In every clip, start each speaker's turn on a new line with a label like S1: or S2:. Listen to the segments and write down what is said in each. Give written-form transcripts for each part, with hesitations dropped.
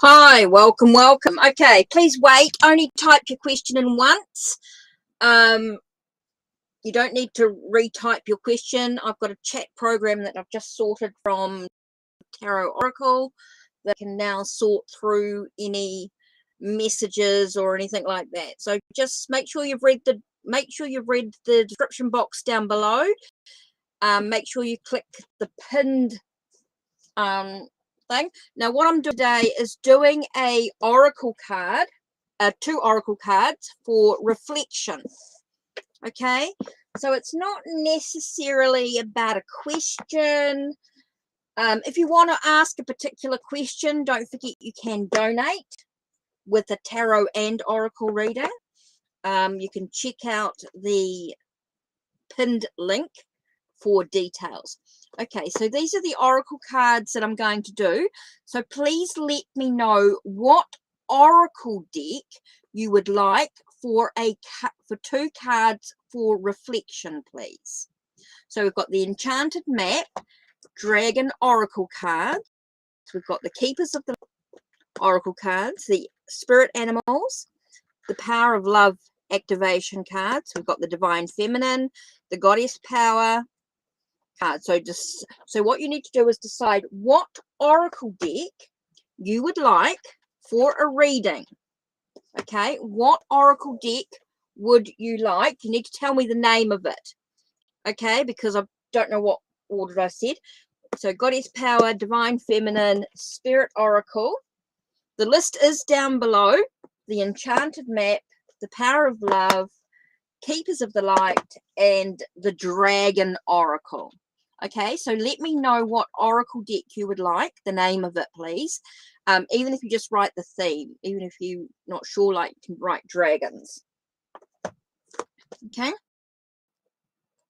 S1: Hi, welcome, welcome. Okay, please wait. Only type your question in once. You don't need to retype your question. I've got a chat program that I've just sorted from Tarot Oracle that can now sort through any messages or anything like that. So just make sure you've read the description box down below. Make sure you click the pinned thing. Now what I'm doing today is doing a oracle card, 2 oracle cards for reflection. Okay, so it's not necessarily about a question. If you want to ask a particular question, don't forget you can donate with a tarot and oracle reader. You can check out the pinned link for details. Okay, so these are the oracle cards that I'm going to do. So please let me know what oracle deck you would like for 2 cards for reflection, please. So we've got the Enchanted Map, Dragon Oracle card. We've got the Keepers of the Oracle cards, the Spirit Animals, the Power of Love activation cards. We've got the Divine Feminine, the Goddess Power card. So what you need to do is decide what oracle deck you would like for a reading. Okay, what oracle deck would you like? You need to tell me the name of it. Okay, because I don't know what order I said. So Goddess Power, Divine Feminine, Spirit Oracle. The list is down below. The Enchanted Map, the Power of Love, Keepers of the Light, and the Dragon Oracle. Okay, so let me know what oracle deck you would like, the name of it, please. Even if you just write the theme, even if you're not sure, like you can write dragons. Okay,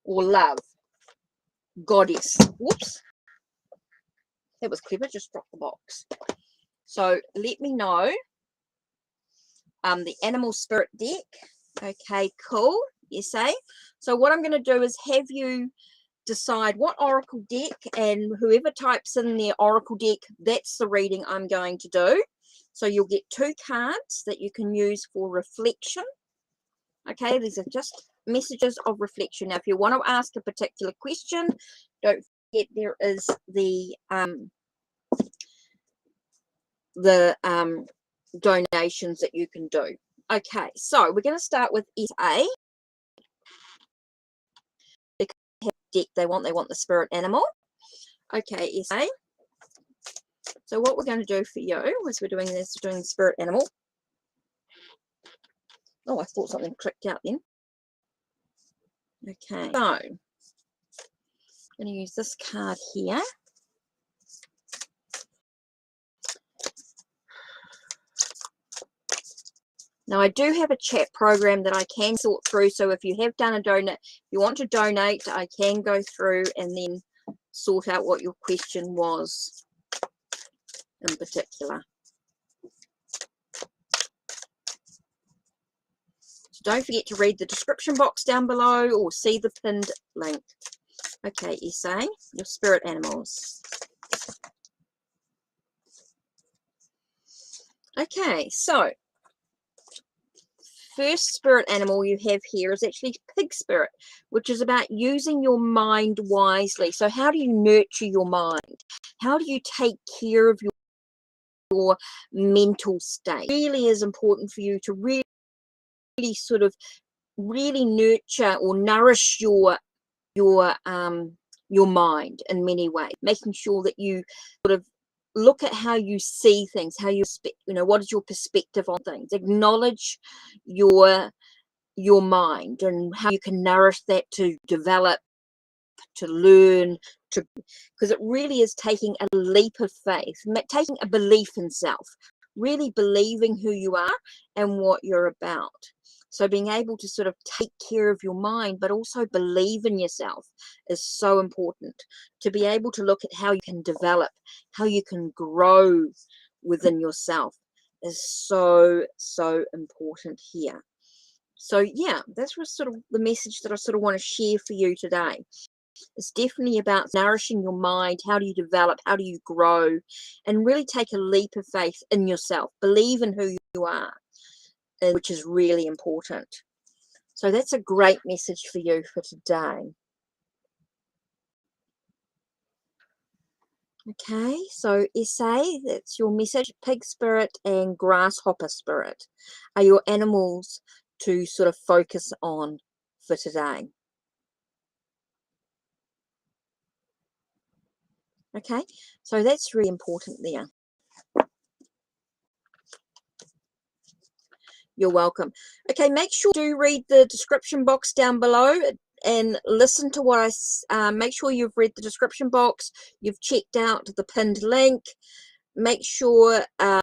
S1: or love, goddess. Whoops, that was clever, just dropped the box. So let me know the animal spirit deck. Okay, cool. You say. So what I'm going to do is have you decide what oracle deck, and whoever types in their oracle deck, that's the reading I'm going to do. So you'll get 2 cards that you can use for reflection. Okay, these are just messages of reflection. Now if you want to ask a particular question, don't forget there is the donations that you can do. Okay, so we're going to start with SA. Deck they want the spirit animal. Okay, SA. So what we're going to do for you is we're doing the spirit animal. Oh, I thought something clicked out then. Okay, so I'm going to use this card here. Now I do have a chat program that I can sort through, so if you have done a donate, if you want to donate, I can go through and then sort out what your question was in particular. don't forget to read the description box down below or see the pinned link. Okay, SA, your spirit animals. Okay, so first spirit animal you have here is actually pig spirit, which is about using your mind wisely. So how do you nurture your mind? How do you take care of your mental state? It really is important for you to really sort of nurture or nourish your mind in many ways, making sure that you sort of look at how you see things, how you what is your perspective on things, acknowledge your mind and how you can nourish that to develop, to learn, to, because it really is taking a leap of faith, taking a belief in self, really believing who you are and what you're about. So being able to sort of take care of your mind, but also believe in yourself is so important. To be able to look at how you can develop, how you can grow within yourself is so, so important here. So yeah, that's what sort of the message that I sort of want to share for you today. It's definitely about nourishing your mind. How do you develop? How do you grow? And really take a leap of faith in yourself. Believe in who you are, which is really important. So that's a great message for you for today. Okay, so SA, that's your message. Pig spirit and grasshopper spirit are your animals to sort of focus on for today. Okay, so that's really important there. You're welcome. Okay, make sure to read the description box down below and listen to what I make sure you've read the description box, you've checked out the pinned link. Make sure you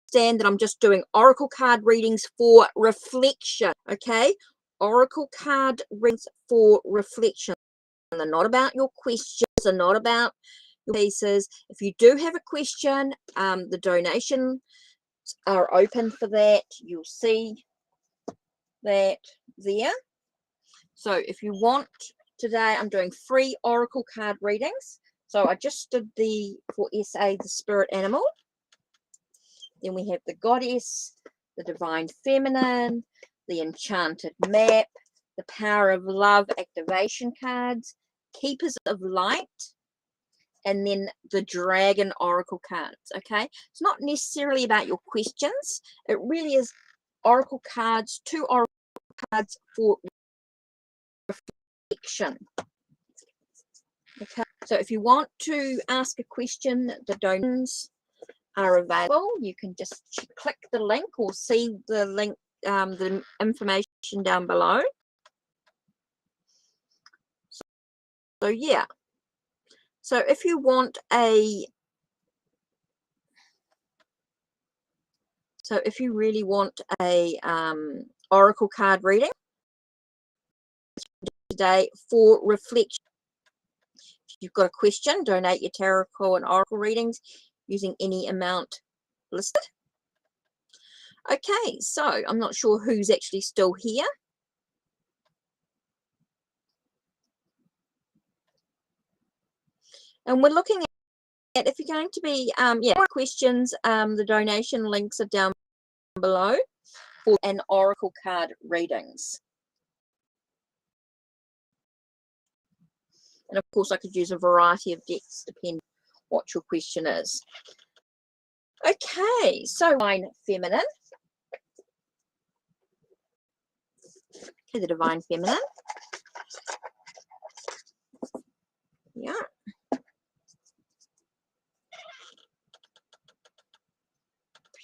S1: understand that I'm just doing oracle card readings for reflection. Okay, oracle card readings for reflection. They're not about your questions, they're not about your pieces. If you do have a question, the donation are open for that. You'll see that there. So if you want, today I'm doing free oracle card readings. So I just did for SA, the spirit animal. Then we have the goddess, the divine feminine, the enchanted map, the power of love activation cards, keepers of light, and then the dragon oracle cards. Okay, it's not necessarily about your questions. It really is oracle cards, 2 oracle cards for reflection. Okay, so if you want to ask a question, the donations are available. You can just click the link or see the link, the information down below. So yeah, so if you want a So if you really want a oracle card reading today for reflection, if you've got a question, donate your tarot and oracle readings using any amount listed. Okay, so I'm not sure who's actually still here. And we're looking at, if you're going to be, more questions, the donation links are down below for an oracle card readings. And of course, I could use a variety of decks depending on what your question is. Okay, so divine feminine. Okay, the divine feminine. Yeah.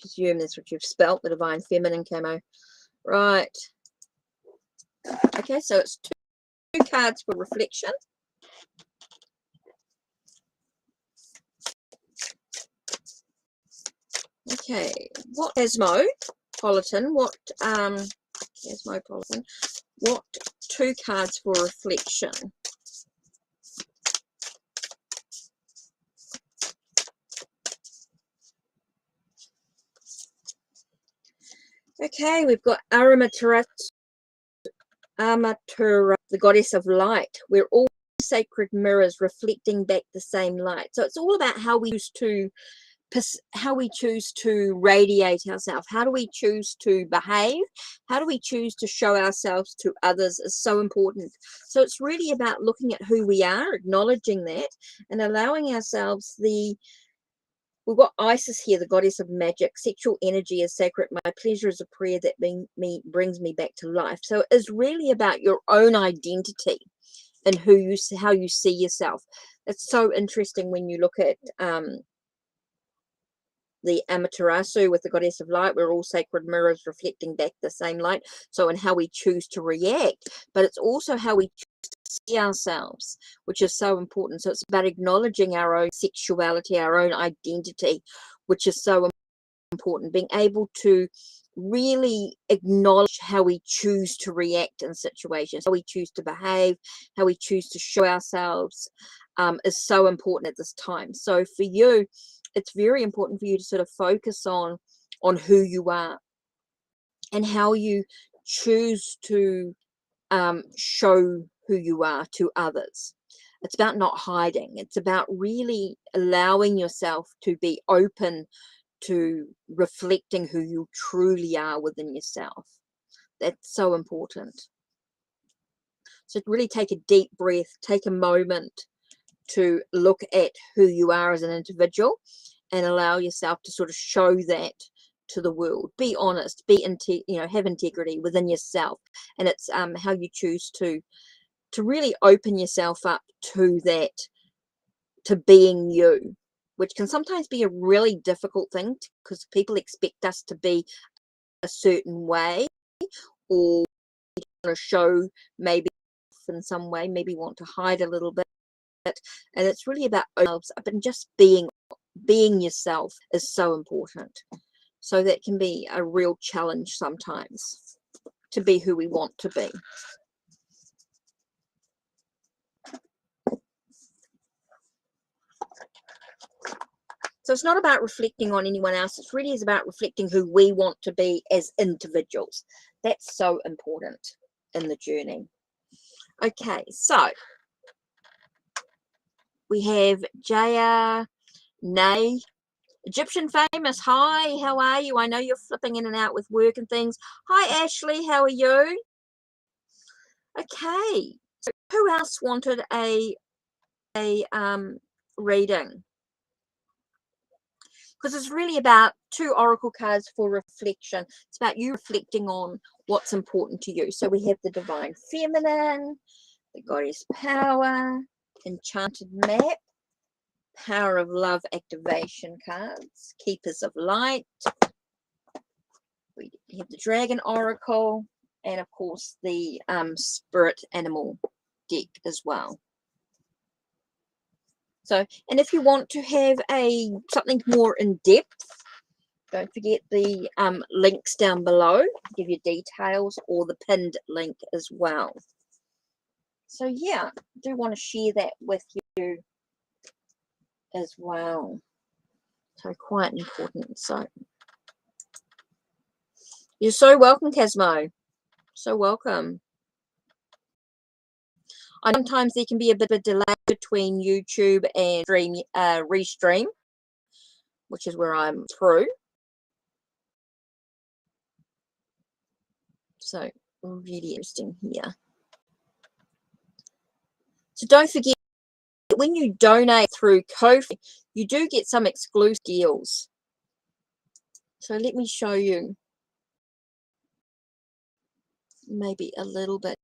S1: Presume that's what you've spelt, the divine feminine camo. Right. Okay, so it's 2 cards for reflection. Okay, what Cosmopolitan, what 2 cards for reflection? Okay, we've got Aramatera, the goddess of light. We're all sacred mirrors reflecting back the same light. So it's all about how we choose to radiate ourselves. How do we choose to behave? How do we choose to show ourselves to others is so important. So it's really about looking at who we are, acknowledging that, and allowing ourselves we've got Isis here, the goddess of magic. Sexual energy is sacred. My pleasure is a prayer that brings me back to life. So it's really about your own identity and how you see yourself. It's so interesting when you look at the Amaterasu with the goddess of light. We're all sacred mirrors reflecting back the same light. So, and how we choose to react, but it's also how we choose to see ourselves, which is so important. So it's about acknowledging our own sexuality, our own identity, which is so important. Being able to really acknowledge how we choose to react in situations, how we choose to behave, how we choose to show ourselves is so important at this time. So for you, it's very important for you to sort of focus on who you are and how you choose to show who you are to others. It's about not hiding. It's about really allowing yourself to be open to reflecting who you truly are within yourself. That's so important. So really take a deep breath, take a moment to look at who you are as an individual and allow yourself to sort of show that to the world. Be honest, have integrity within yourself. And it's how you choose to really open yourself up to that, to being you, which can sometimes be a really difficult thing because people expect us to be a certain way, or want to show maybe in some way, maybe want to hide a little bit. And it's really about ourselves, but just being yourself is so important. So that can be a real challenge sometimes, to be who we want to be. So it's not about reflecting on anyone else. It really is about reflecting who we want to be as individuals. That's so important in the journey. Okay, so we have Jaya Nay, Egyptian famous. Hi, how are you? I know you're flipping in and out with work and things. Hi, Ashley, how are you? Okay, so who else wanted a reading? Because it's really about 2 oracle cards for reflection. It's about you reflecting on what's important to you. So we have the Divine Feminine, the Goddess Power, Enchanted Map, Power of Love activation cards, Keepers of Light. We have the Dragon Oracle, and of course the Spirit Animal deck as well. So, and if you want to have something more in depth, don't forget the links down below, give you details, or the pinned link as well. So yeah, I do want to share that with you as well. So quite important. So you're so welcome, Casmo. So welcome. Sometimes there can be a bit of a delay between YouTube and restream, which is where I'm through. So really interesting here. So don't forget, when you donate through Ko-fi, you do get some exclusive deals. So let me show you maybe a little bit.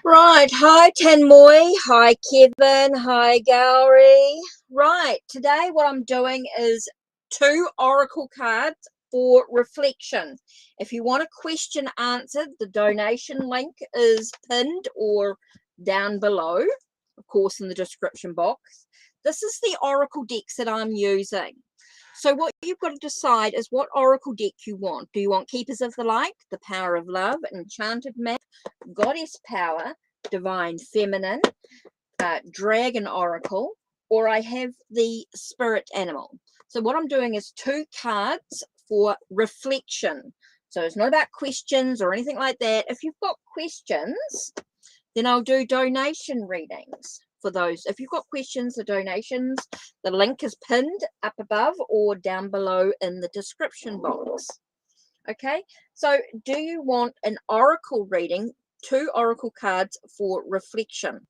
S1: Right, hi Tanmoy, hi Kevin, hi Gowrie. Right, today what I'm doing is 2 oracle cards for reflection. If you want a question answered, the donation link is pinned or down below, of course in the description box. This is the oracle decks that I'm using. So what you've got to decide is what oracle deck you want. Do you want Keepers of the Light, the Power of Love, Enchanted Map, Goddess Power, Divine Feminine, Dragon Oracle, or I have the Spirit Animal. So what I'm doing is 2 cards for reflection. So it's not about questions or anything like that. If you've got questions, then I'll do donation readings for those. If you've got questions, the donations, the link is pinned up above or down below in the description box. Okay, so do you want an oracle reading, 2 oracle cards for reflection?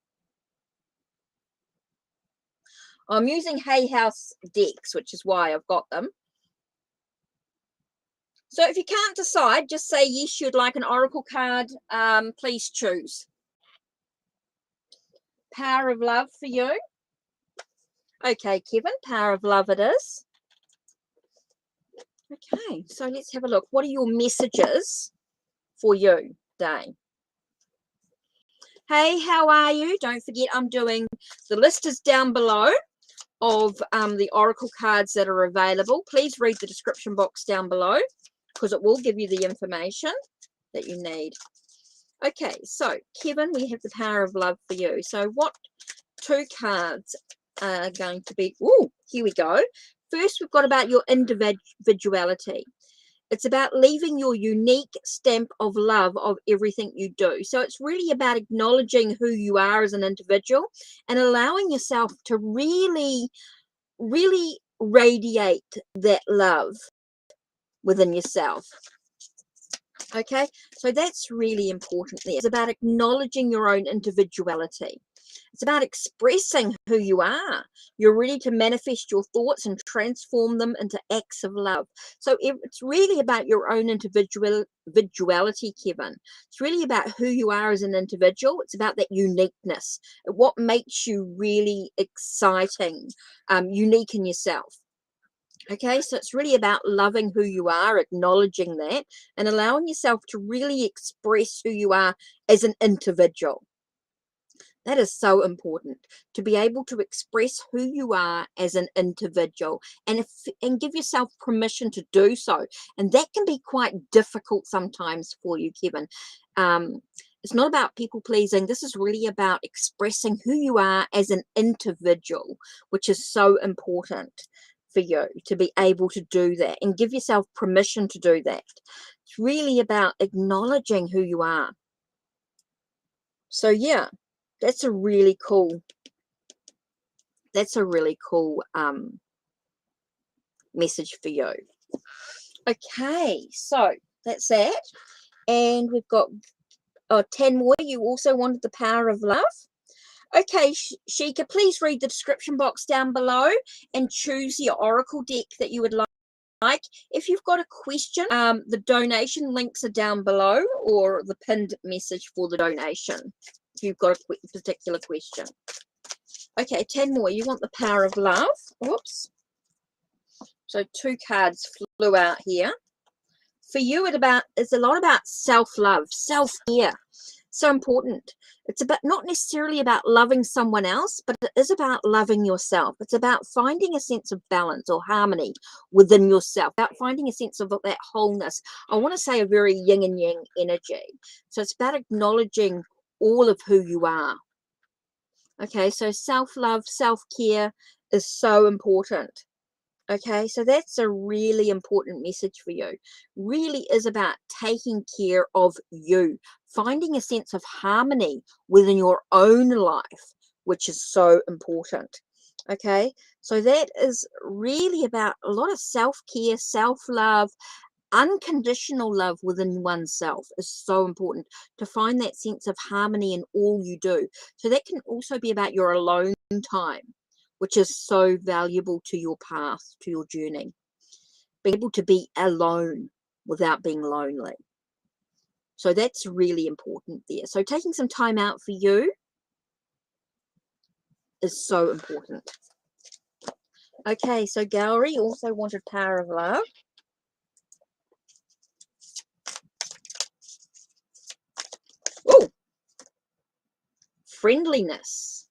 S1: I'm using Hay House decks, which is why I've got them. So if you can't decide, just say yes, you'd like an oracle card. Please choose. Power of Love for you. Okay, Kevin, Power of Love it is. Okay, so let's have a look. What are your messages for you today? Hey, how are you? Don't forget I'm doing, the list is down below of the oracle cards that are available. Please read the description box down below because it will give you the information that you need. Okay, so Kevin, we have the Power of Love for you. So what 2 cards are going to be? Oh, here we go. First, we've got about your individuality. It's about leaving your unique stamp of love of everything you do. So it's really about acknowledging who you are as an individual and allowing yourself to really, really radiate that love within yourself. Okay, so that's really important there. It's about acknowledging your own individuality. It's about expressing who you are. You're ready to manifest your thoughts and transform them into acts of love. So it's really about your own individuality, Kevin. It's really about who you are as an individual. It's about that uniqueness. What makes you really exciting, unique in yourself. Okay, so it's really about loving who you are, acknowledging that, and allowing yourself to really express who you are as an individual. That is so important, to be able to express who you are as an individual and give yourself permission to do so. And that can be quite difficult sometimes for you, Kevin, It's not about people pleasing. This is really about expressing who you are as an individual, which is so important for you to be able to do that and give yourself permission to do that. It's really about acknowledging who you are. So yeah, that's a really cool message for you. Okay, so that's that. And we've got 10 more. You also wanted the power of love. Okay, Sheikah, please read the description box down below and choose your oracle deck that you would like. If you've got a question, the donation links are down below, or the pinned message for the donation if you've got a particular question. Okay, 10 more. You want the power of love. Whoops. So 2 cards flew out here. For you, it's a lot about self-love, self-care. So important. It's about not necessarily about loving someone else, but it is about loving yourself. It's about finding a sense of balance or harmony within yourself, about finding a sense of that wholeness. I want to say a very yin and yang energy. So it's about acknowledging all of who you are. Okay, so self-love, self-care is so important. Okay, so that's a really important message for you. Really is about taking care of you, finding a sense of harmony within your own life, which is so important. Okay, so that is really about a lot of self-care, self-love, unconditional love within oneself is so important, to find that sense of harmony in all you do. So that can also be about your alone time, which is so valuable to your path, to your journey. Being able to be alone without being lonely. So that's really important there. So taking some time out for you is so important. Okay, so Gallery also wanted power of love. Oh, friendliness.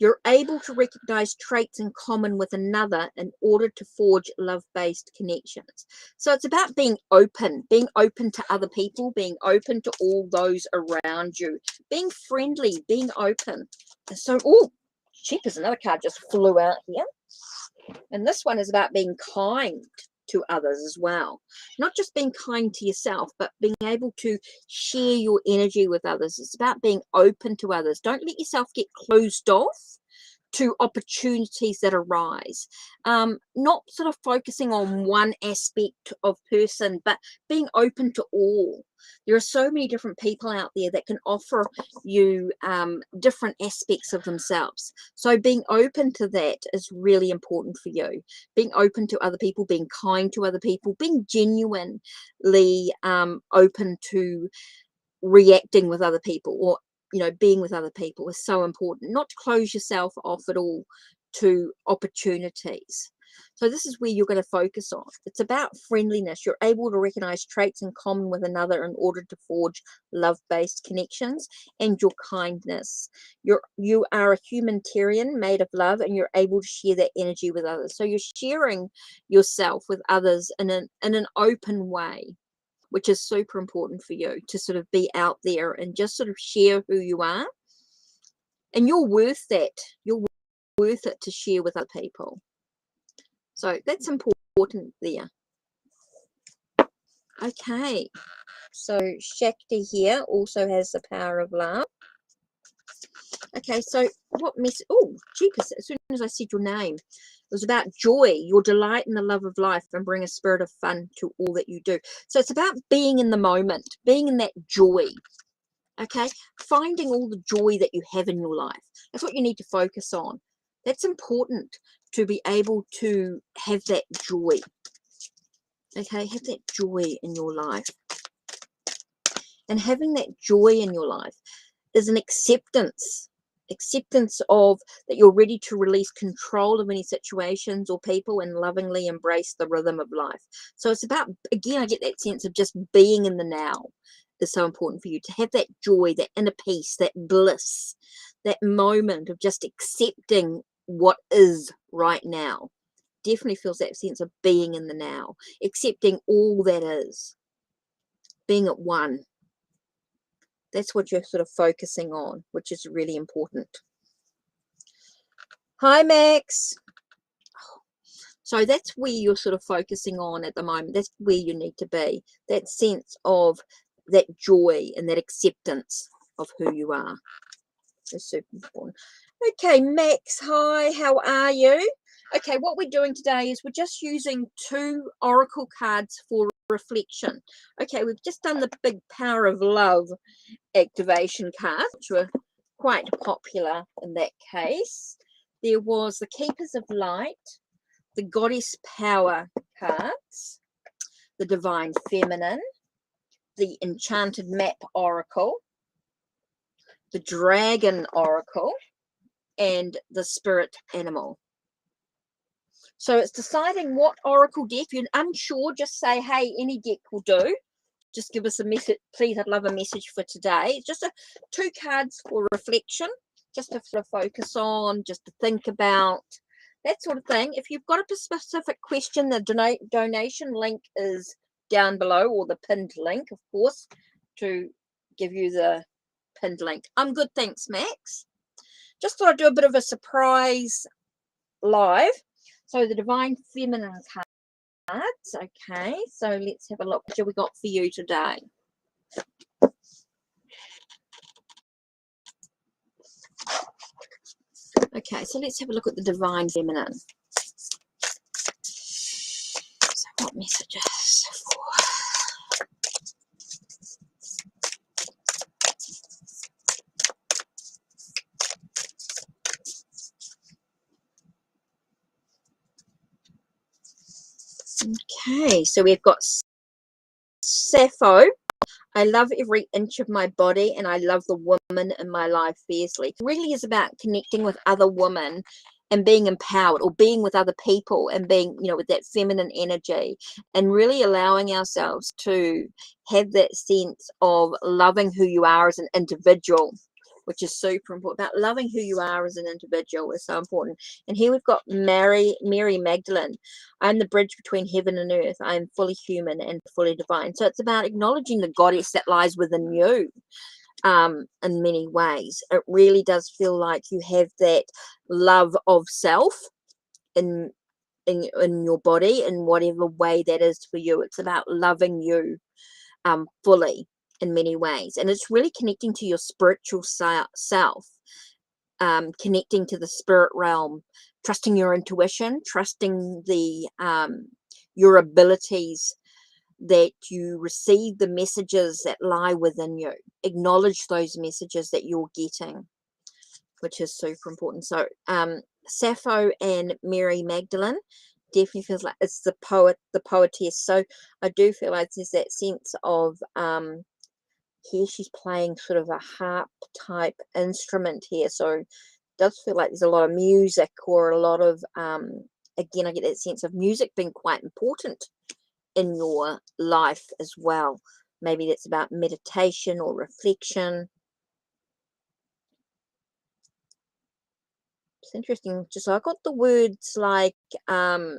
S1: You're able to recognize traits in common with another in order to forge love-based connections. So it's about being open to other people, being open to all those around you, being friendly, being open. And so, oh, cheapers, another card just flew out here. And this one is about being kind to others as well. Not just being kind to yourself, but being able to share your energy with others. It's about being open to others. Don't let yourself get closed off to opportunities that arise. Not sort of focusing on one aspect of person, but being open to all. There are so many different people out there that can offer you different aspects of themselves. So being open to that is really important for you. Being open to other people, being kind to other people, being genuinely open to reacting with other people, or being with other people is so important. Not to close yourself off at all to opportunities. So this is where you're going to focus on. It's about friendliness. You're able to recognize traits in common with another in order to forge love-based connections, and your kindness. You are a humanitarian made of love, and you're able to share that energy with others. So you're sharing yourself with others in an open way, which is super important for you to sort of be out there and just sort of share who you are. And you're worth that. You're worth it to share with other people. So that's important there. Okay. So Shakti here also has the power of love. Okay, so what message? Oh, jeepers, as soon as I said your name, it was about joy, your delight in the love of life, and bring a spirit of fun to all that you do. So it's about being in the moment, being in that joy. Okay, finding all the joy that you have in your life. That's what you need to focus on. That's important, to be able to have that joy. Okay, have that joy in your life. And having that joy in your life is an acceptance of that you're ready to release control of any situations or people and lovingly embrace the rhythm of life. So it's about, again, I get that sense of just being in the now is so important for you, to have that joy, that inner peace, that bliss, that moment of just accepting what is right now. Definitely feels that sense of being in the now, accepting all that is, being at one. That's what you're sort of focusing on, which is really important. Hi, Max. So that's where you're sort of focusing on at the moment. That's where you need to be. That sense of that joy and that acceptance of who you are. That's super important. Okay, Max, hi, how are you? Okay, what we're doing today is we're just using 2 oracle cards for reflection. Okay, we've just done the big Power of Love activation cards, which were quite popular in that case. There was the Keepers of Light, the Goddess Power cards, the Divine Feminine, the Enchanted Map Oracle, the Dragon Oracle, and the Spirit Animal. So it's deciding what oracle deck. If you're unsure, just say, hey, any deck will do. Just give us a message. Please, I'd love a message for today. It's just 2 cards for reflection, just to sort of focus on, just to think about, that sort of thing. If you've got a specific question, the donation link is down below, or the pinned link, of course, to give you the pinned link. I'm good, thanks, Max. Just thought I'd do a bit of a surprise live. So the Divine Feminine cards. Okay, so let's have a look. What we got for you today? Okay, so let's have a look at the Divine Feminine. So what messages for... Okay, so we've got Sappho. I love every inch of my body, and I love the woman in my life fiercely. It really is about connecting with other women and being empowered, or being with other people and being, you know, with that feminine energy, and really allowing ourselves to have that sense of loving who you are as an individual, which is super important. About loving who you are as an individual is so important. And here we've got Mary Magdalene. I'm the bridge between heaven and earth. I am fully human and fully divine. So it's about acknowledging the goddess that lies within you, in many ways. It really does feel like you have that love of self in your body, in whatever way that is for you. It's about loving you fully in many ways, and it's really connecting to your spiritual self, connecting to the spirit realm, trusting your intuition, trusting the your abilities, that you receive the messages that lie within you, acknowledge those messages that you're getting, which is super important. So Sappho and Mary Magdalene definitely feels like it's the poetess. So I do feel like there's that sense of here she's playing sort of a harp type instrument here, so it does feel like there's a lot of music, or a lot of again, I get that sense of music being quite important in your life as well. Maybe that's about meditation or reflection. It's interesting. Just, I got the words like that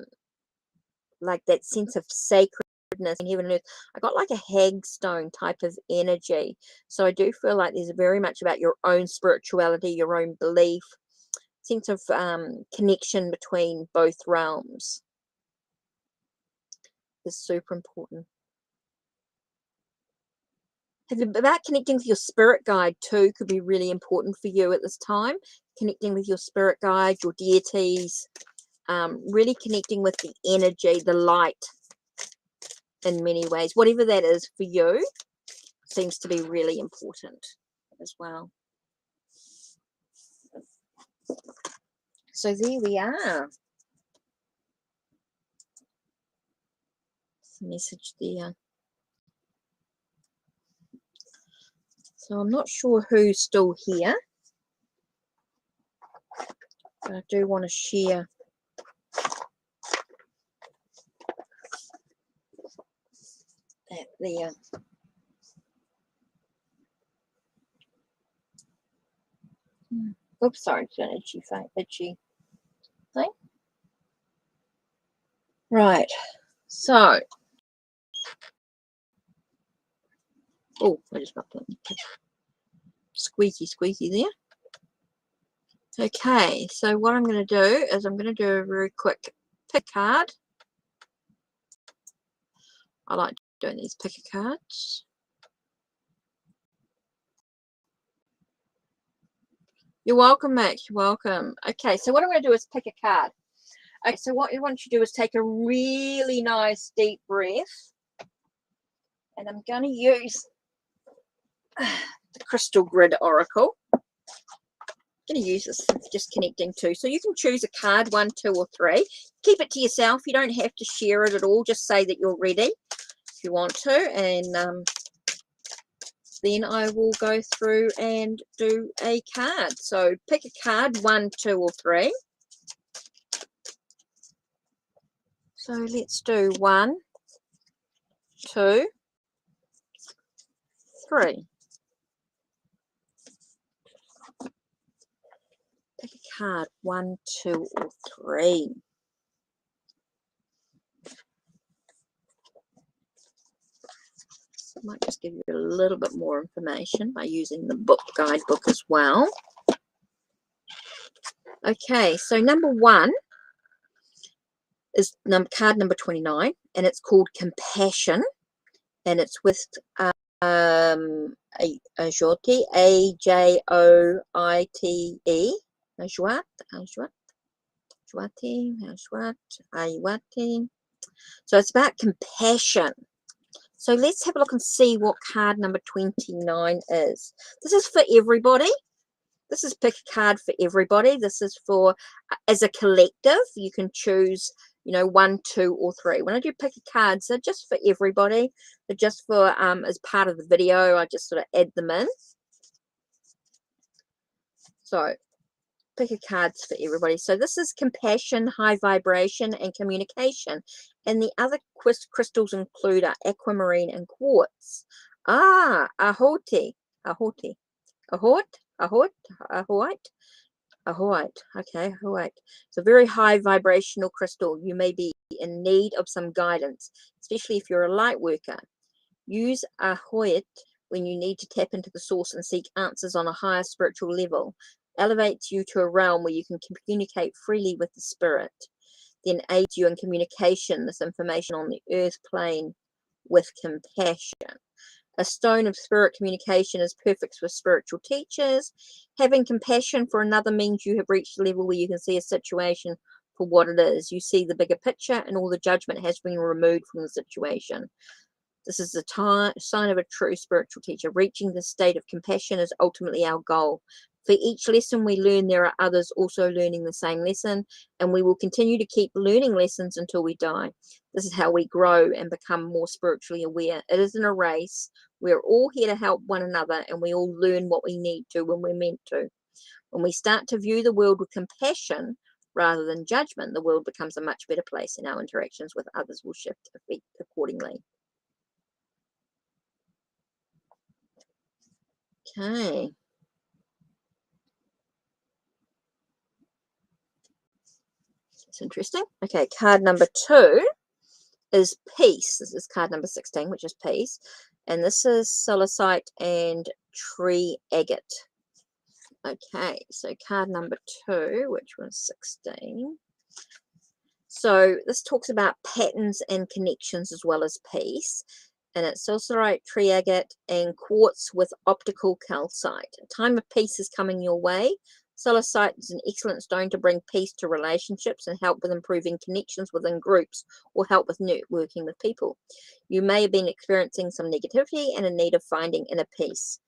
S1: sense of sacredness in heaven and earth. I got like a hagstone type of energy. So I do feel like there's very much about your own spirituality, your own belief, sense of connection between both realms is super important. About connecting with your spirit guide too could be really important for you at this time. Connecting with your spirit guide, your deities, really connecting with the energy, the light, in many ways. Whatever that is for you seems to be really important as well. So there we are. Message there. So I'm not sure who's still here, but I do want to share that there. Oops, sorry, it's an itchy thing. Right, so, oh, I just got that. squeaky there. Okay, so what I'm going to do is I'm going to do a very quick pick card. I like doing these picker cards. You're welcome, Mac. You're welcome. Okay, so what I'm going to do is pick a card. Okay, so what you want to do is take a really nice deep breath. And I'm going to use the Crystal Grid Oracle. I'm going to use this, just connecting two. So you can choose a card, 1, 2, or 3. Keep it to yourself. You don't have to share it at all. Just say that you're ready if you want to. And then I will go through and do a card. So pick a card, 1, 2, or 3. So let's do 1, 2, 3. Pick a card, 1, 2, or 3. I might just give you a little bit more information by using the book guidebook as well. Okay, so number 1 is card number 29, and it's called Compassion, and it's with Ajoite, Ajoite, Ajoite. So it's about compassion. So let's have a look and see what card number 29 is. This is for everybody. This is pick a card for everybody. This is for, as a collective, you can choose, 1, 2, or 3. When I do pick a card, they're just for everybody. They're just for, as part of the video, I just sort of add them in. So pick a cards for everybody. So this is compassion, high vibration, and communication. And the other crystals include aquamarine and quartz. Ahote. Okay, ahoite. It's a very high vibrational crystal. You may be in need of some guidance, especially if you're a light worker. Use ahoite when you need to tap into the source and seek answers on a higher spiritual level. Elevates you to a realm where you can communicate freely with the spirit, then aids you in communication, this information on the earth plane with compassion. A stone of spirit communication is perfect for spiritual teachers. Having compassion for another means you have reached a level where you can see a situation for what it is. You see the bigger picture, and all the judgment has been removed from the situation. This is the sign of a true spiritual teacher. Reaching this state of compassion is ultimately our goal. For each lesson we learn, there are others also learning the same lesson, and we will continue to keep learning lessons until we die. This is how we grow and become more spiritually aware. It isn't a race. We're all here to help one another, and we all learn what we need to when we're meant to. When we start to view the world with compassion rather than judgment, the world becomes a much better place, and our interactions with others will shift accordingly. Okay. It's interesting. Okay, card number 2 is peace. This is card number 16, which is peace. And this is solicite and tree agate. Okay, so card number 2, which was 16. So this talks about patterns and connections as well as peace. And it's solicite, tree agate, and quartz with optical calcite. A time of peace is coming your way. Solicite is an excellent stone to bring peace to relationships and help with improving connections within groups or help with networking with people. You may have been experiencing some negativity and in need of finding inner peace.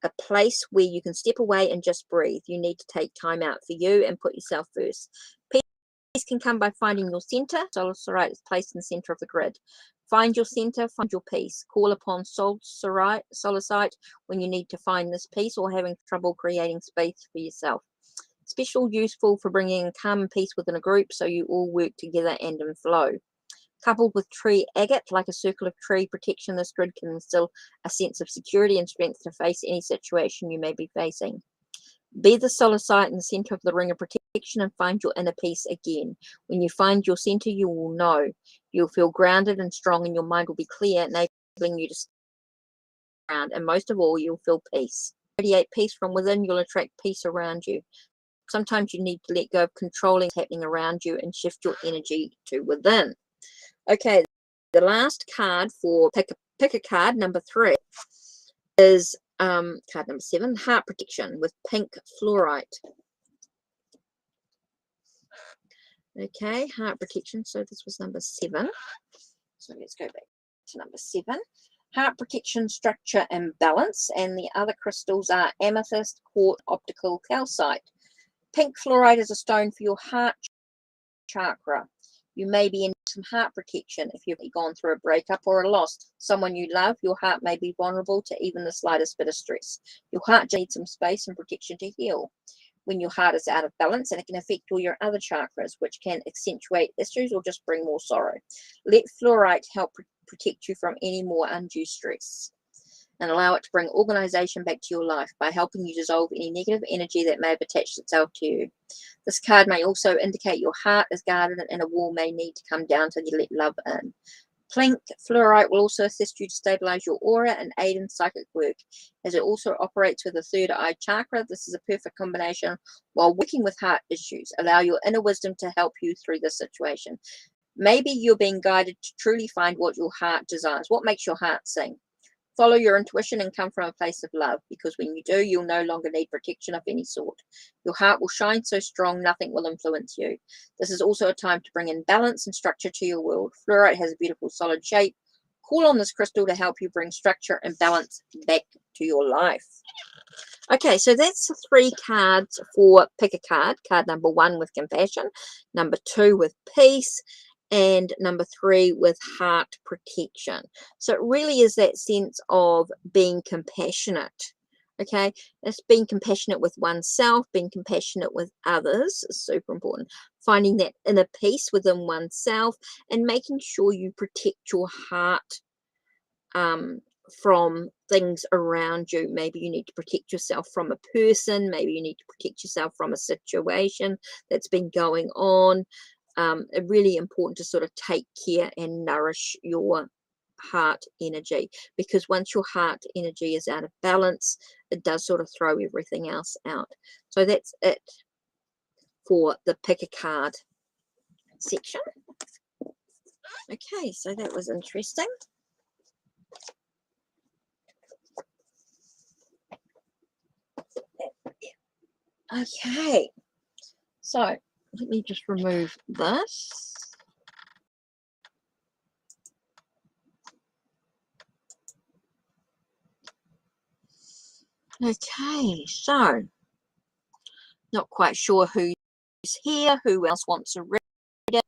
S1: A place where you can step away and just breathe. You need to take time out for you and put yourself first. Peace can come by finding your center. Solicite is placed in the center of the grid. Find your center, find your peace. Call upon solicite when you need to find this peace or having trouble creating space for yourself. Useful for bringing calm and peace within a group so you all work together and in flow. Coupled with tree agate, like a circle of tree protection, this grid can instill a sense of security and strength to face any situation you may be facing. Be the solicite in the center of the ring of protection and find your inner peace again. When you find your center, you will know. You'll feel grounded and strong, and your mind will be clear, enabling you to stay around. And most of all, you'll feel peace. radiate peace from within, you'll attract peace around you. Sometimes you need to let go of controlling what's happening around you and shift your energy to within. Okay, the last card for pick a card, number 3, is card number 7, heart protection with pink fluorite. Okay, heart protection. So this was number 7. So let's go back to number 7. Heart protection, structure, and balance. And the other crystals are amethyst, quartz, optical calcite. Pink fluorite is a stone for your heart chakra. You may be in some heart protection if you've gone through a breakup or a loss. Someone you love, your heart may be vulnerable to even the slightest bit of stress. Your heart needs some space and protection to heal. When your heart is out of balance, and it can affect all your other chakras, which can accentuate issues or just bring more sorrow. Let fluorite help protect you from any more undue stress, and allow it to bring organization back to your life by helping you dissolve any negative energy that may have attached itself to you. This card may also indicate your heart is guarded and a wall may need to come down to let love in. Pink fluorite will also assist you to stabilize your aura and aid in psychic work, as it also operates with the third eye chakra. This is a perfect combination while working with heart issues. Allow your inner wisdom to help you through this situation. Maybe you're being guided to truly find what your heart desires, what makes your heart sing. Follow your intuition and come from a place of love, because when you do, you'll no longer need protection of any sort. Your heart will shine so strong, nothing will influence you. This is also a time to bring in balance and structure to your world. Fluorite has a beautiful solid shape. Call on this crystal to help you bring structure and balance back to your life. Okay, so that's the 3 cards for pick a card. Card number 1 with compassion, number 2 with peace, and number 3 with heart protection. So it really is that sense of being compassionate. Okay, it's being compassionate with oneself, being compassionate with others is super important. Finding that inner peace within oneself and making sure you protect your heart from things around you. Maybe you need to protect yourself from a person. Maybe you need to protect yourself from a situation that's been going on. It's really important to sort of take care and nourish your heart energy, because once your heart energy is out of balance, it does sort of throw everything else out. So that's it for the pick a card section. Okay, so that was interesting. Okay, so let me just remove this. Okay, so not quite sure who's here, who else wants to read it.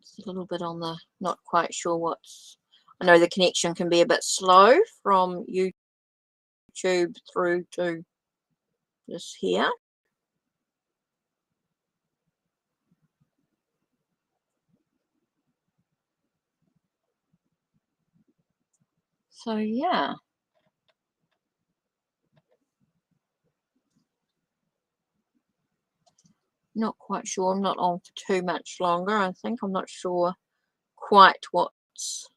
S1: It's a little bit on the not quite sure what's. I know the connection can be a bit slow from YouTube through to this here. So yeah. Not quite sure. I'm not on for too much longer. I think I'm not sure quite what's.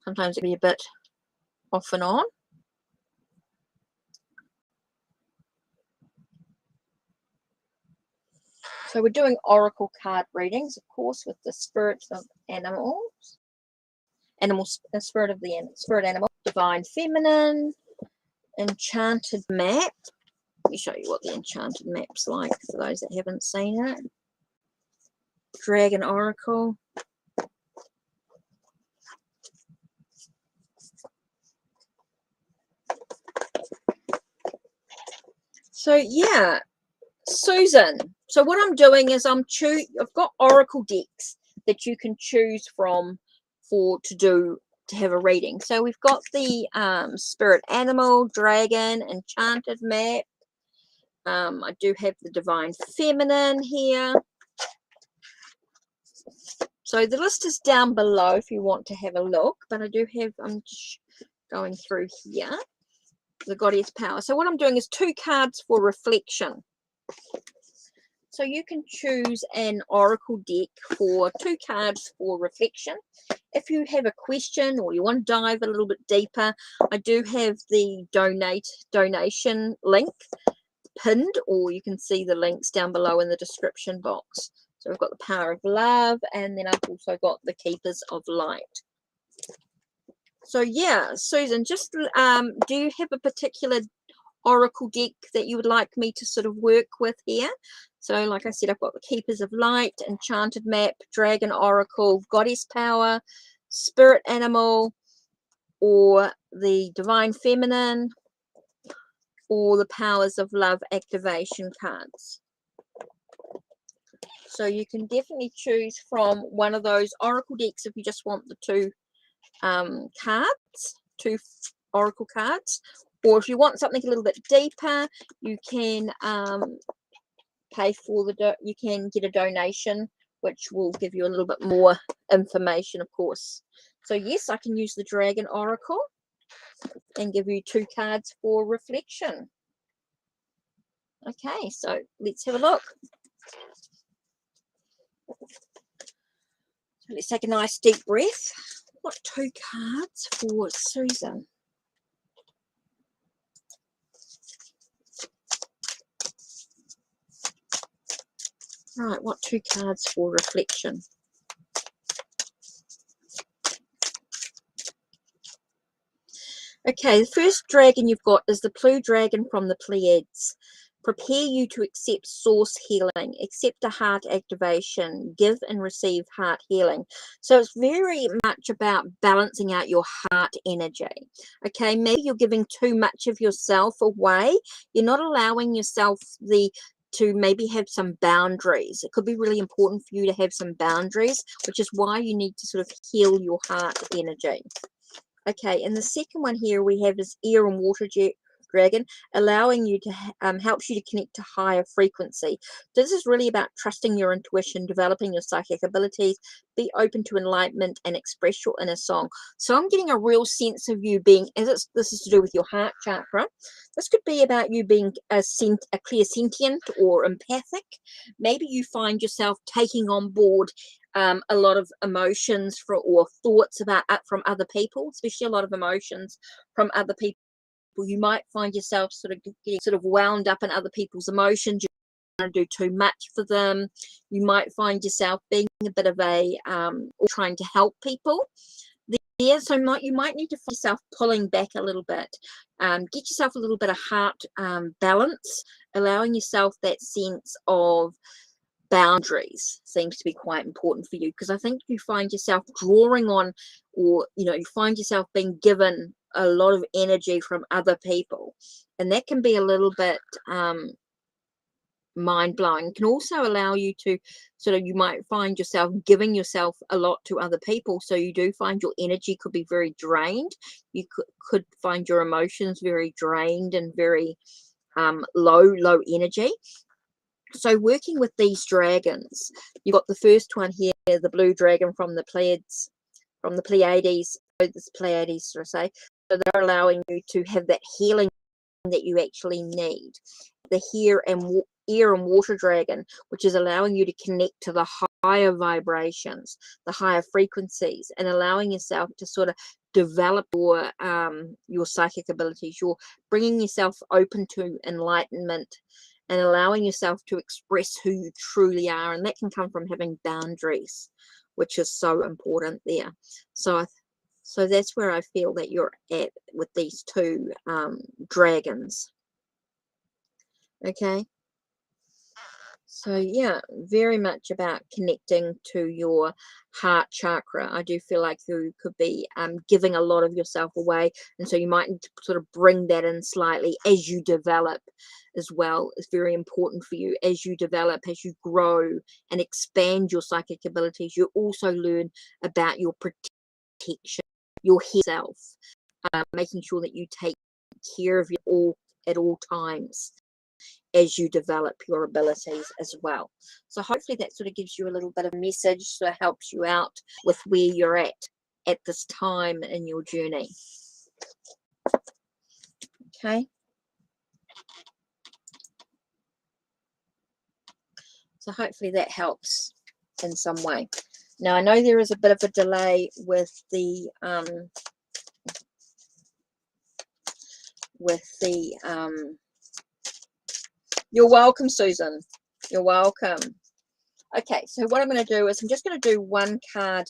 S1: Sometimes it can be a bit off and on. So we're doing oracle card readings, of course, with the spirit of animals. Spirit of the spirit animal, divine feminine, enchanted map. Let me show you what the enchanted map's like for those that haven't seen it. Dragon oracle. So yeah, Susan. So what I'm doing is I've got oracle decks that you can choose from to have a reading. So we've got the spirit animal, dragon, enchanted map. I do have the divine feminine here. So the list is down below if you want to have a look, but I'm just going through here. The goddess power. So what I'm doing is 2 cards for reflection. So you can choose an oracle deck for 2 cards for reflection. If you have a question or you want to dive a little bit deeper, I do have the donation link pinned, or you can see the links down below in the description box. So we've got the Power of Love, and then I've also got the Keepers of Light. So yeah, Susan, just do you have a particular oracle deck that you would like me to sort of work with here? So like I said, I've got the Keepers of Light, Enchanted Map, Dragon Oracle, Goddess Power, Spirit Animal, or the Divine Feminine, or the Powers of Love activation cards. So you can definitely choose from one of those oracle decks if you just want the 2 cards, 2 oracle cards, or if you want something a little bit deeper, you can pay for you can get a donation, which will give you a little bit more information, of course. So yes, I can use the Dragon Oracle and give you 2 cards for reflection. Okay, so let's have a look. So let's take a nice deep breath. What 2 cards for Susan? Right, what 2 cards for reflection? Okay, the first dragon you've got is the blue dragon from the Pleiades. Prepare you to accept source healing, accept a heart activation, give and receive heart healing. So it's very much about balancing out your heart energy. Okay, maybe you're giving too much of yourself away. You're not allowing yourself to maybe have some boundaries. It could be really important for you to have some boundaries, which is why you need to sort of heal your heart energy. Okay, and the second one here we have is Air and Water Dragon, allowing you to helps you to connect to higher frequency. This is really about trusting your intuition, developing your psychic abilities, be open to enlightenment, and express your inner song. So I'm getting a real sense of you being, this is to do with your heart chakra. This could be about you being a clairsentient or empathic. Maybe you find yourself taking on board a lot of emotions or thoughts from other people, especially a lot of emotions from other people. You might find yourself sort of getting sort of wound up in other people's emotions. You want to do too much for them. You might find yourself being a bit of a or trying to help people. Yeah, so you might need to find yourself pulling back a little bit. Get yourself a little bit of heart balance, allowing yourself that sense of boundaries seems to be quite important for you, because I think you find yourself drawing on, or you find yourself being given a lot of energy from other people, and that can be a little bit mind-blowing. It can also allow you to you might find yourself giving yourself a lot to other people, so you do find your energy could be very drained. You could find your emotions very drained and very low energy. So working with these dragons, you've got the first one here, the blue dragon from the Pleiades, this Pleiades, should I say. So they're allowing you to have that healing that you actually need. The air and water dragon, which is allowing you to connect to the higher vibrations, the higher frequencies, and allowing yourself to sort of develop your psychic abilities. You're bringing yourself open to enlightenment and allowing yourself to express who you truly are, and that can come from having boundaries, which is so important there. So that's where I feel that you're at with these 2 dragons. Okay, so yeah, very much about connecting to your heart chakra. I do feel like you could be giving a lot of yourself away, and so you might need to sort of bring that in slightly as you develop as well. It's very important for you as you develop, as you grow and expand your psychic abilities. You also learn about your protection, your self, making sure that you take care of you at all times as you develop your abilities as well. So hopefully that sort of gives you a little bit of message, so it helps you out with where you're at this time in your journey. Okay. So hopefully that helps in some way. Now, I know there is a bit of a delay with the you're welcome, Susan. You're welcome. Okay, so what I'm going to do is I'm just going to do one card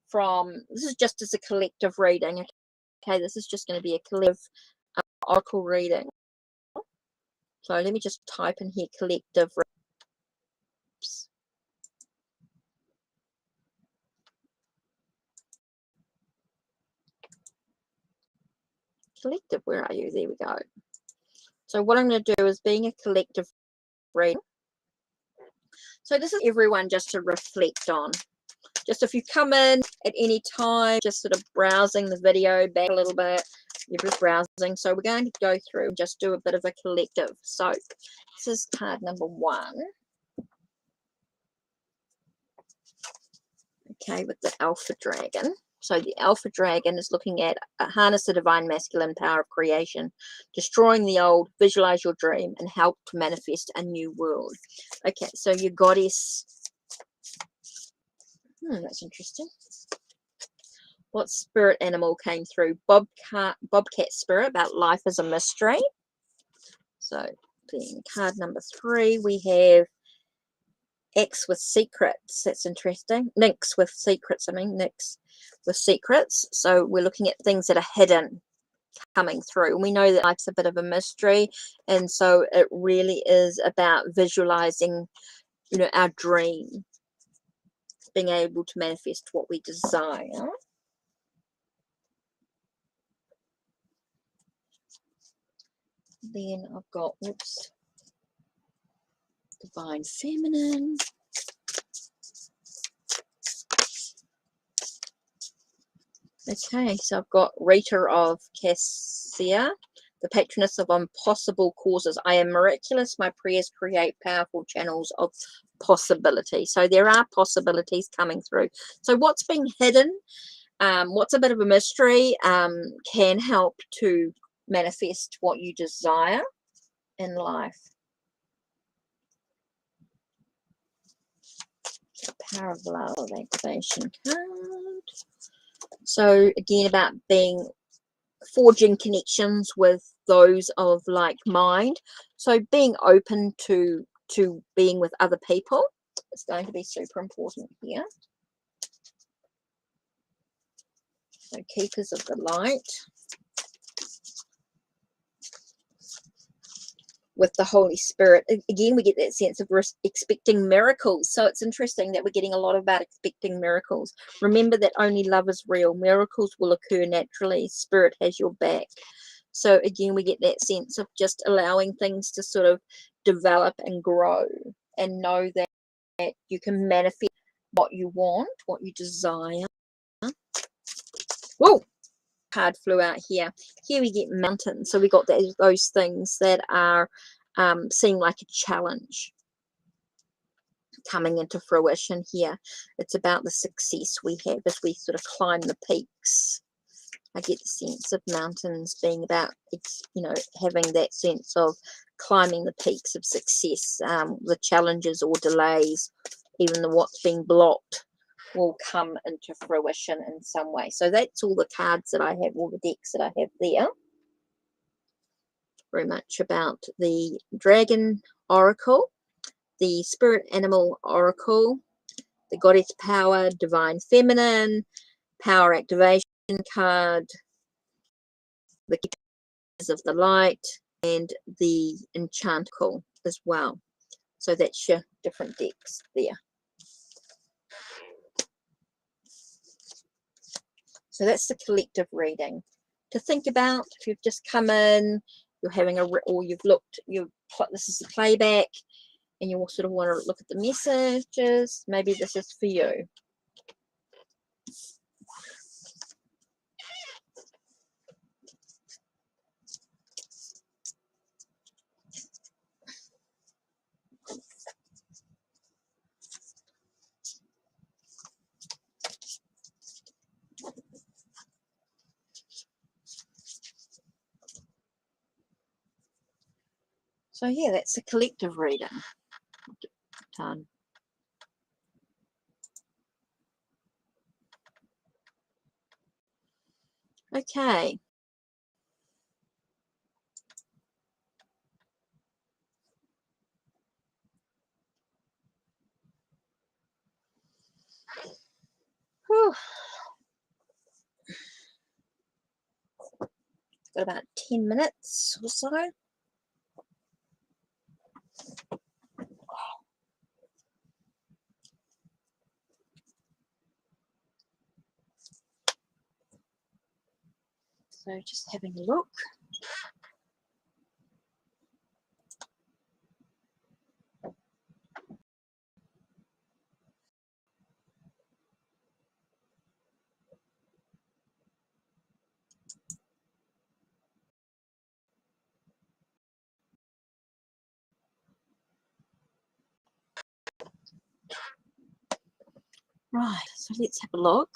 S1: from, this is just as a collective reading. Okay, this is just going to be a collective oracle reading. So let me just type in here collective. Collective, where are you? There we go. So what I'm going to do is being a collective reading. So this is everyone just to reflect on. Just if you come in at any time, just sort of browsing the video back a little bit, you're just browsing. So we're going to go through and just do a bit of a collective. So this is card number 1. Okay, with the Alpha Dragon. So the Alpha Dragon is looking at harness the divine masculine power of creation, destroying the old, visualize your dream, and help to manifest a new world. Okay, so your goddess. That's interesting. What spirit animal came through? Bobcat spirit, about life as a mystery. So then card number 3, we have X with secrets. That's interesting. Nix with secrets. Nix with secrets. So we're looking at things that are hidden coming through. And we know that life's a bit of a mystery. And so it really is about visualizing, our dream, being able to manifest what we desire. Then I've got, Divine Feminine. Okay, so I've got Rita of Cassia, the patroness of impossible causes. I am miraculous. My prayers create powerful channels of possibility. So there are possibilities coming through. So what's being hidden, what's a bit of a mystery, can help to manifest what you desire in life. The Power of Love activation card. So again, about forging connections with those of like mind. So being open to being with other people is going to be super important here. So Keepers of the Light. With the Holy Spirit, again, we get that sense of expecting miracles. So it's interesting that we're getting a lot about expecting miracles. Remember that only love is real. Miracles will occur naturally. Spirit has your back. So again, we get that sense of just allowing things to sort of develop and grow, and know that you can manifest what you want, what you desire. Whoa! Card flew out here. Here we get mountains. So we got those things that are seem like a challenge coming into fruition here. It's about the success we have as we sort of climb the peaks. I get the sense of mountains being about, having that sense of climbing the peaks of success. The challenges or delays, even what's being blocked, will come into fruition in some way. So that's all the cards that I have, all the decks that I have there. Very much about the Dragon Oracle, the Spirit Animal Oracle, the Goddess Power, Divine Feminine, Power Activation card, the Keepers of the Light, and the Enchanted as well. So that's your different decks there. So that's the collective reading to think about. If you've just come in, you're having or you've looked, this is the playback, and you sort of want to look at the messages. Maybe this is for you. So yeah, that's a collective reading. done. Okay. Whew. Got about 10 minutes or so. So just having a look. Right, so let's have a look.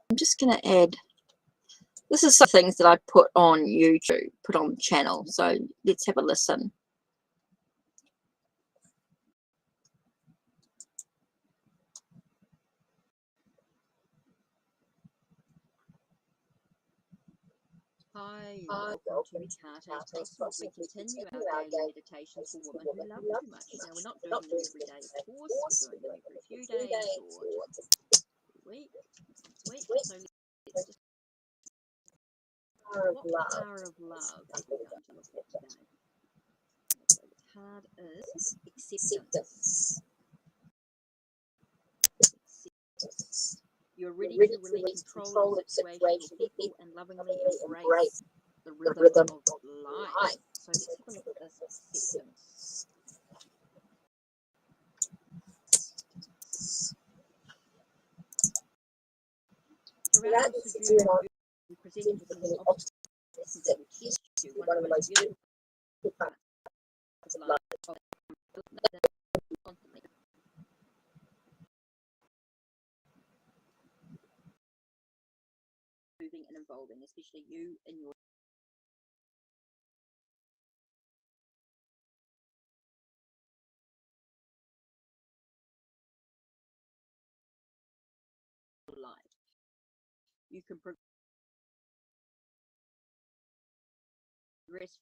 S1: I'm just going to add, this is some things that I put on YouTube, put on the channel. So let's have a listen. Hi, welcome to Enchanted Map. We continue our daily meditations for women who love too much. Now, we're not doing them every day, of course. We're doing them every few days or week. So let's just what power of love are we going to look at today? So the card is acceptance. You're ready to release control of the situation or people and lovingly embrace the rhythm of life. So let's have a look at this acceptance. Throughout this review, we presented with many obstacles that will test you. One of the most beautiful parts of life constantly moving and evolving, especially you in your life. You can progress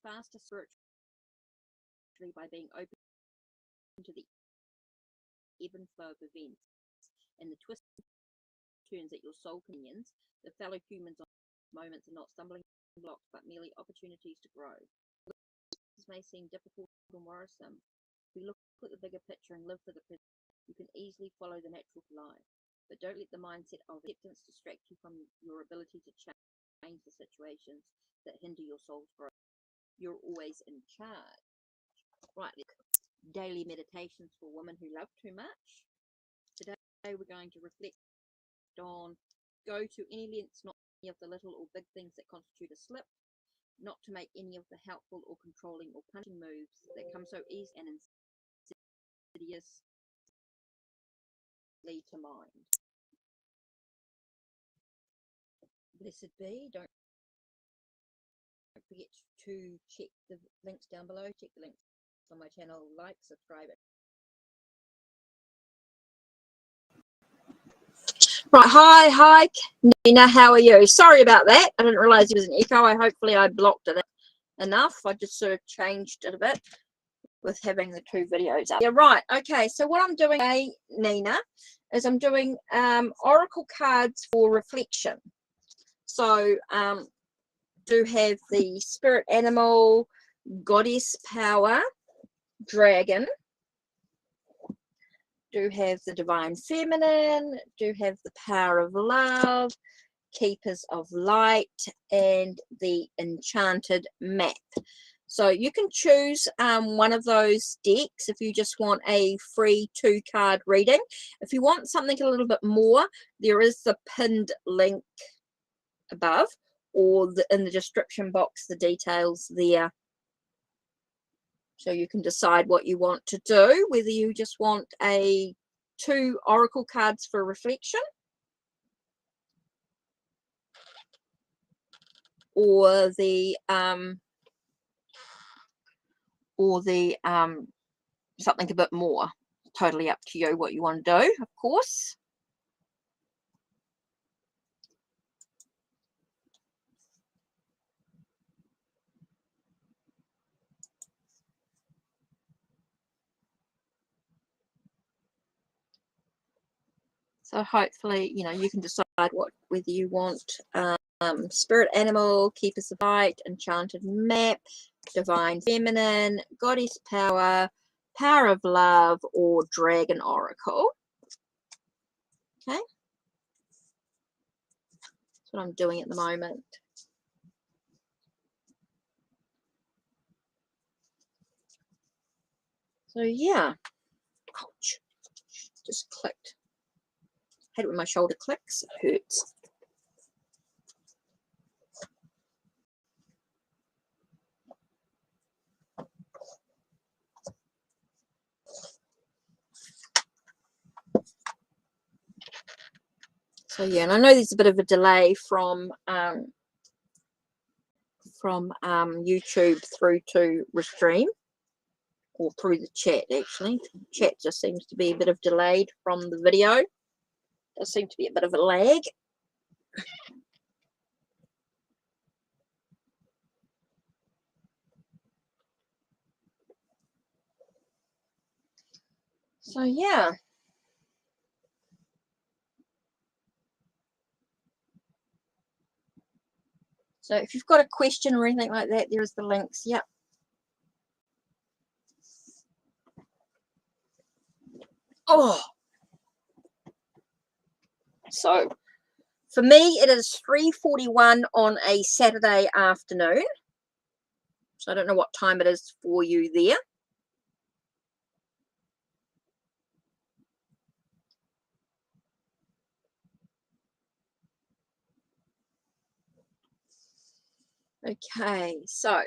S1: faster spiritually by being open to the ebb and flow of events and the twists and turns that your soul convenience. The fellow humans on moments are not stumbling blocks but merely opportunities to grow. This may seem difficult and worrisome. If we look at the bigger picture and live for the present, you can easily follow the natural life. But don't let the mindset of acceptance distract you from your ability to change the situations that hinder your soul's growth. You're always in charge. Right, daily meditations for women who love too much. Today we're going to reflect on go to any lengths, not any of the little or big things that constitute a slip, not to make any of the helpful or controlling or punishing moves that come so easy and insidiously to mind. Blessed be. Don't forget to check the links down below. Check the links on my channel. Like, subscribe. Right, hi, Nina. How are you? Sorry about that. I didn't realize it was an echo. Hopefully I blocked it enough. I just sort of changed it a bit with having the two videos up. Yeah, right. Okay, so what I'm doing today, Nina, is I'm doing oracle cards for reflection. So do have the spirit animal, goddess power, dragon, do have the divine feminine, do have the power of love, keepers of light, and the enchanted map. So you can choose one of those decks if you just want a free 2-card reading. If you want something a little bit more, there is the pinned link above, or in the description box, the details there. So you can decide what you want to do, whether you just want 2 oracle cards for reflection, or the or the something a bit more. Totally up to you what you want to do, of course. So hopefully, you know, you can decide whether you want spirit animal, keepers of light, enchanted map, divine feminine, goddess power, power of love, or dragon oracle. Okay, that's what I'm doing at the moment. So yeah, ouch, just clicked. Hate it when my shoulder clicks, it hurts. So yeah, and I know there's a bit of a delay from YouTube through to Restream, or through the chat. Actually, chat just seems to be a bit of delayed from the video. Does seem to be a bit of a lag. So yeah. So if you've got a question or anything like that, there's the links. Yep. Oh. So for me, it is 3:41 on a Saturday afternoon. So I don't know what time it is for you there. Okay, so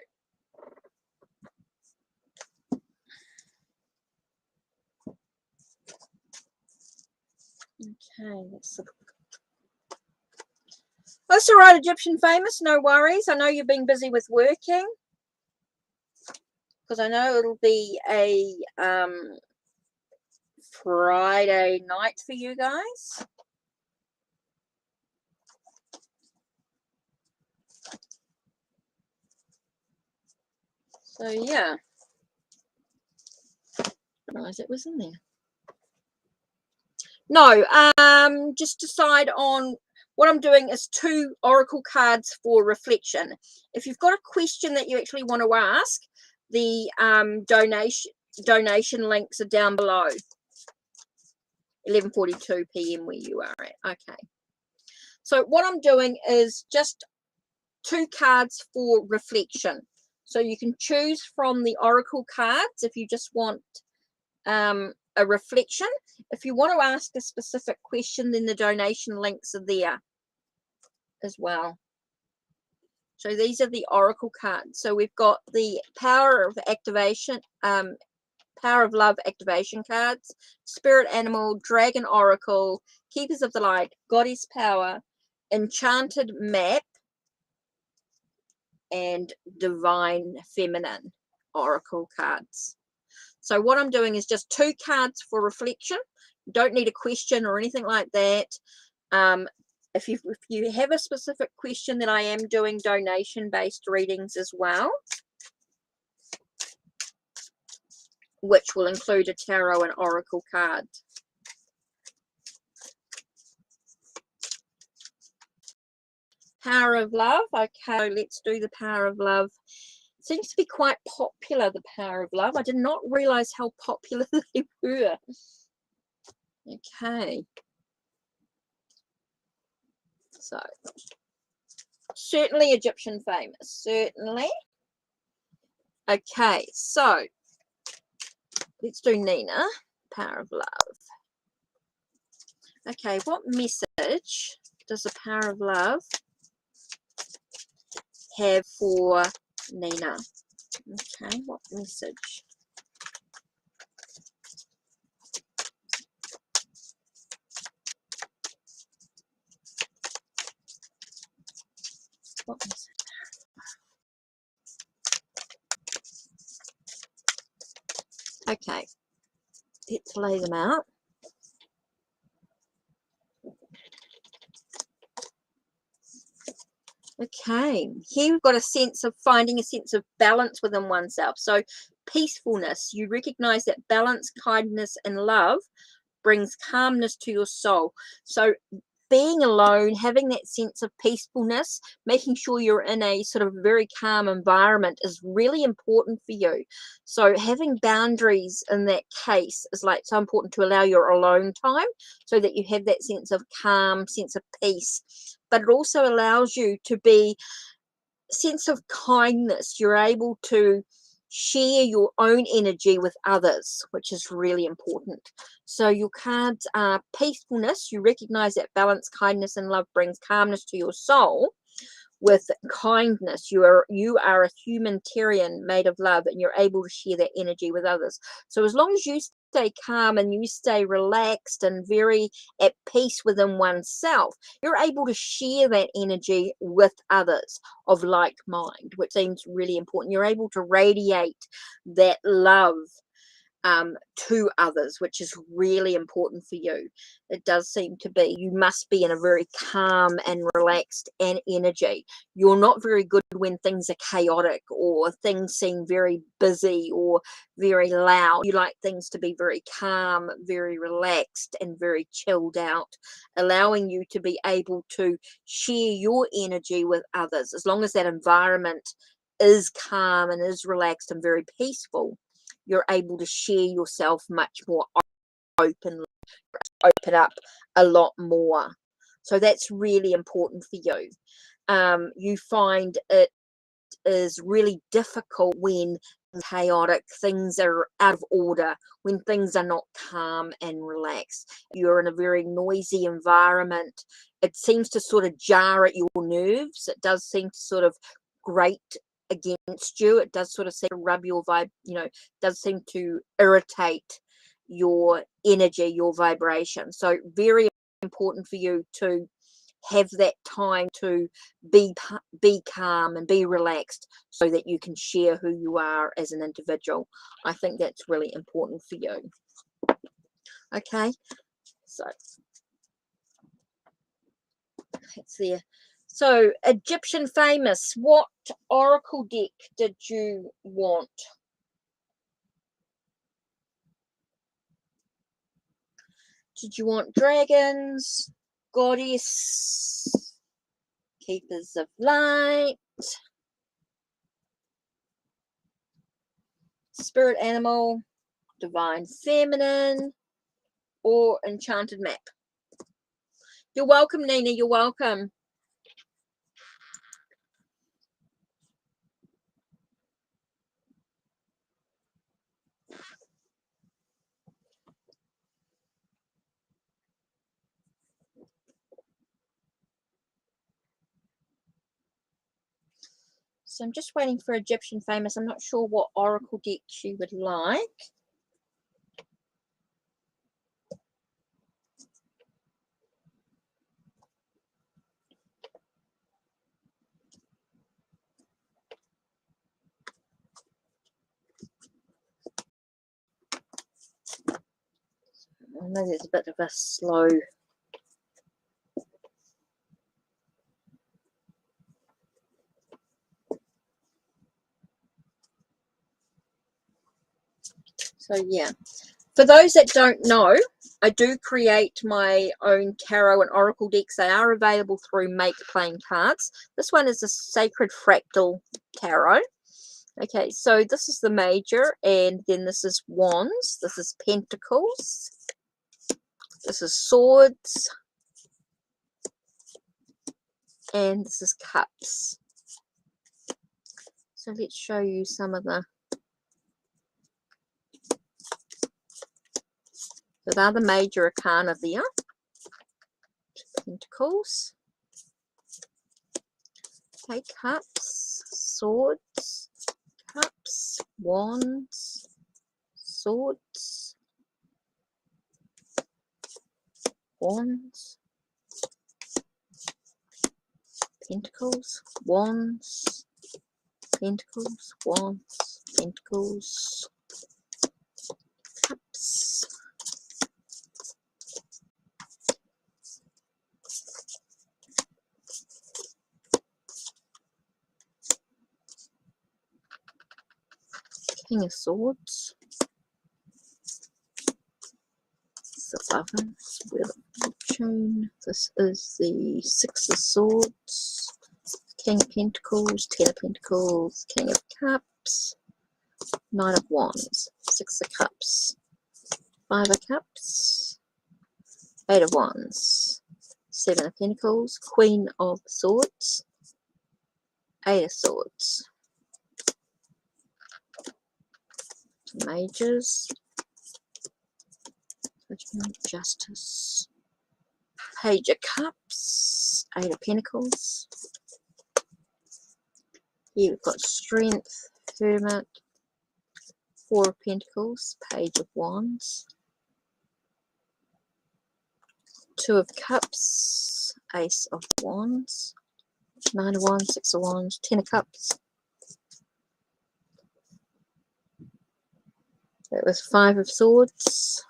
S1: that's all right, Egyptian Famous, no worries. I know you've been busy with working, because I know it'll be a Friday night for you guys. So yeah, I didn't realize it was in there. No, just decide on what I'm doing is 2 oracle cards for reflection. If you've got a question that you actually want to ask, the donation links are down below. 11:42 p.m. where you are at. Okay. So what I'm doing is just 2 cards for reflection. So you can choose from the oracle cards if you just want a reflection. If you want to ask a specific question, then the donation links are there as well. So these are the oracle cards. So we've got the power of activation, power of love activation cards, spirit animal, dragon oracle, keepers of the light, goddess power, enchanted map, and divine feminine oracle cards. So what I'm doing is just 2 cards for reflection. You don't need a question or anything like that. If you have a specific question, then I am doing donation-based readings as well, which will include a tarot and oracle card. Power of love. Okay, let's do the power of love. It seems to be quite popular, the power of love. I did not realize how popular they were. Okay. So, certainly Egyptian Famous, certainly. Okay, so let's do Nina, power of love. Okay, what message does the power of love have for Nina? Okay, what message? What message? Okay, let's lay them out. Okay, here we've got a sense of finding a sense of balance within oneself. So peacefulness, you recognize that balance, kindness, and love brings calmness to your soul. So being alone, having that sense of peacefulness, making sure you're in a sort of very calm environment is really important for you. So having boundaries in that case is like so important to allow your alone time so that you have that sense of calm, sense of peace. But it also allows you to be sense of kindness. You're able to share your own energy with others, which is really important. So your cards are peacefulness. You recognize that balance, kindness, and love brings calmness to your soul. With kindness, you are a humanitarian made of love, and you're able to share that energy with others. So as long as you stay calm and you stay relaxed and very at peace within oneself, you're able to share that energy with others of like mind, which seems really important. You're able to radiate that love to others, which is really important for you. It does seem to be. You must be in a very calm and relaxed and energy. You're not very good when things are chaotic or things seem very busy or very loud. You like things to be very calm, very relaxed, and very chilled out, allowing you to be able to share your energy with others. As long as that environment is calm and is relaxed and very peaceful, you're able to share yourself much more openly, open up a lot more. So that's really important for you. You find it is really difficult when chaotic, things are out of order, when things are not calm and relaxed. You're in a very noisy environment. It seems to sort of jar at your nerves. It does seem to sort of grate against you. It does sort of seem to rub your vibe, does seem to irritate your energy, your vibration. So very important for you to have that time to be calm and be relaxed so that you can share who you are as an individual. I think that's really important for you. Okay, so that's there. So Egyptian famous, what oracle deck did you want? Did you want dragons, goddess, keepers of light, spirit animal, divine feminine, or enchanted map? You're welcome, Nina. You're welcome. So I'm just waiting for Egyptian famous. I'm not sure what oracle deck she would like. I know there's a bit of a slow. So yeah, for those that don't know, I do create my own tarot and oracle decks. They are available through Make Playing Cards. This one is a Sacred Fractal Tarot. Okay, so this is the major, and then this is wands, this is pentacles, this is swords, and this is cups. So let's show you some of the, so they're the major arcana there. Pentacles, okay, cups, swords, cups, wands, swords, wands, pentacles, wands, pentacles, wands, pentacles, Cups. King of Swords. Above Wheel of Fortune. This is the Six of Swords. King of Pentacles, Ten of Pentacles, King of Cups, Nine of Wands, Six of Cups, Five of Cups, Eight of Wands, Seven of Pentacles, Queen of Swords, Eight of Swords, Mages, Judgment, Justice, Page of Cups, Eight of Pentacles. Here we've got Strength, Hermit, Four of Pentacles, Page of Wands, Two of Cups, Ace of Wands, Nine of Wands, Six of Wands, Ten of Cups. That was Five of Swords,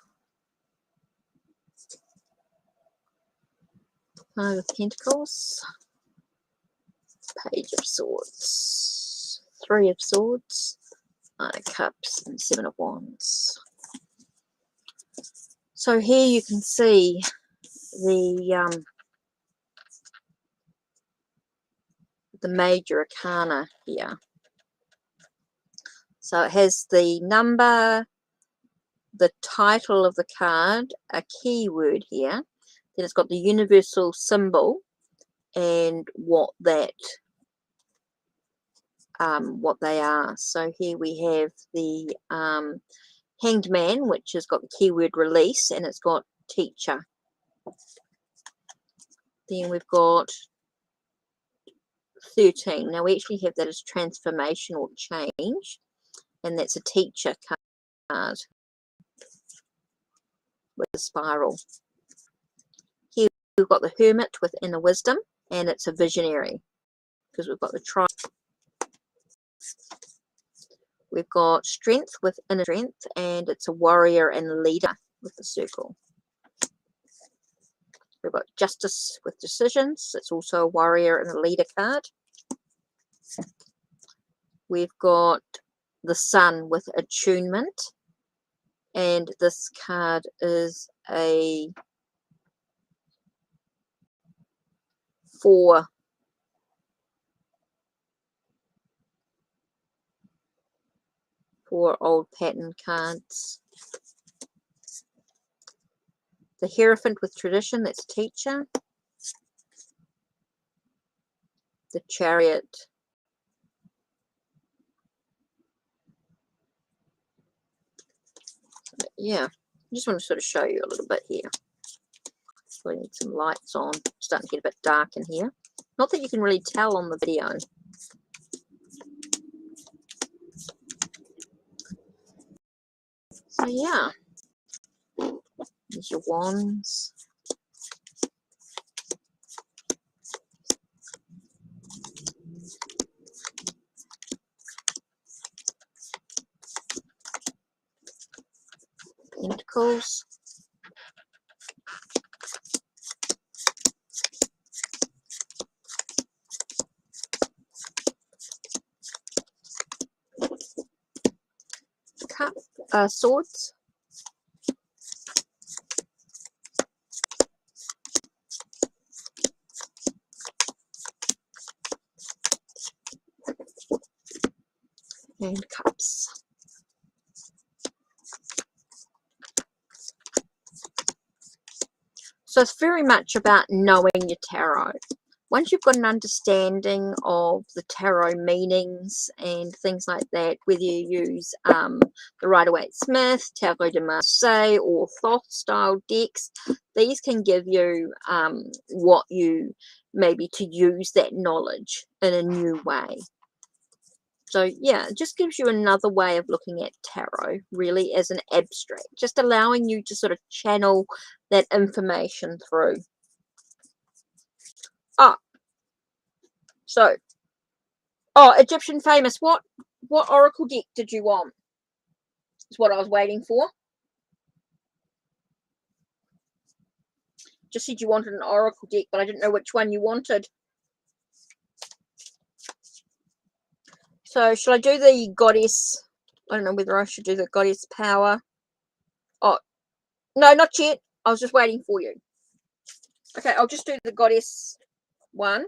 S1: Five of Pentacles, Page of Swords, Three of Swords, Nine of Cups, and Seven of Wands. So here you can see the major arcana here. So it has the number, the title of the card, a keyword here. Then it's got the universal symbol and what that what they are. So here we have the Hanged Man, which has got the keyword release, and it's got teacher. Then we've got 13. Now we actually have that as transformation or change, and that's a teacher card with a spiral. Here we've got the Hermit with inner wisdom, and it's a visionary because we've got the tribe. We've got Strength with inner strength, and it's a warrior and leader with the circle. We've got Justice with decisions. It's also a warrior and a leader card. We've got the Sun with attunement, and this card is a 4 old pattern cards. The Hierophant with tradition, that's teacher. The Chariot. Yeah, I just want to sort of show you a little bit here. So I need some lights on. It's starting to get a bit dark in here. Not that you can really tell on the video. So yeah, there's your wands. Pentacles. Cup, swords. And cups. So it's very much about knowing your tarot. Once you've got an understanding of the tarot meanings and things like that, whether you use the Rider-Waite-Smith, Tarot de Marseille, or Thoth style decks, these can give you what you maybe to use that knowledge in a new way. So yeah, it just gives you another way of looking at tarot, really, as an abstract, just allowing you to sort of channel that information through. Egyptian famous. What oracle deck did you want? Is what I was waiting for. just said you wanted an oracle deck, but I didn't know which one you wanted. So should I do the goddess? I don't know whether I should do the goddess power. Oh, no, not yet. I was just waiting for you. Okay, I'll just do the goddess one.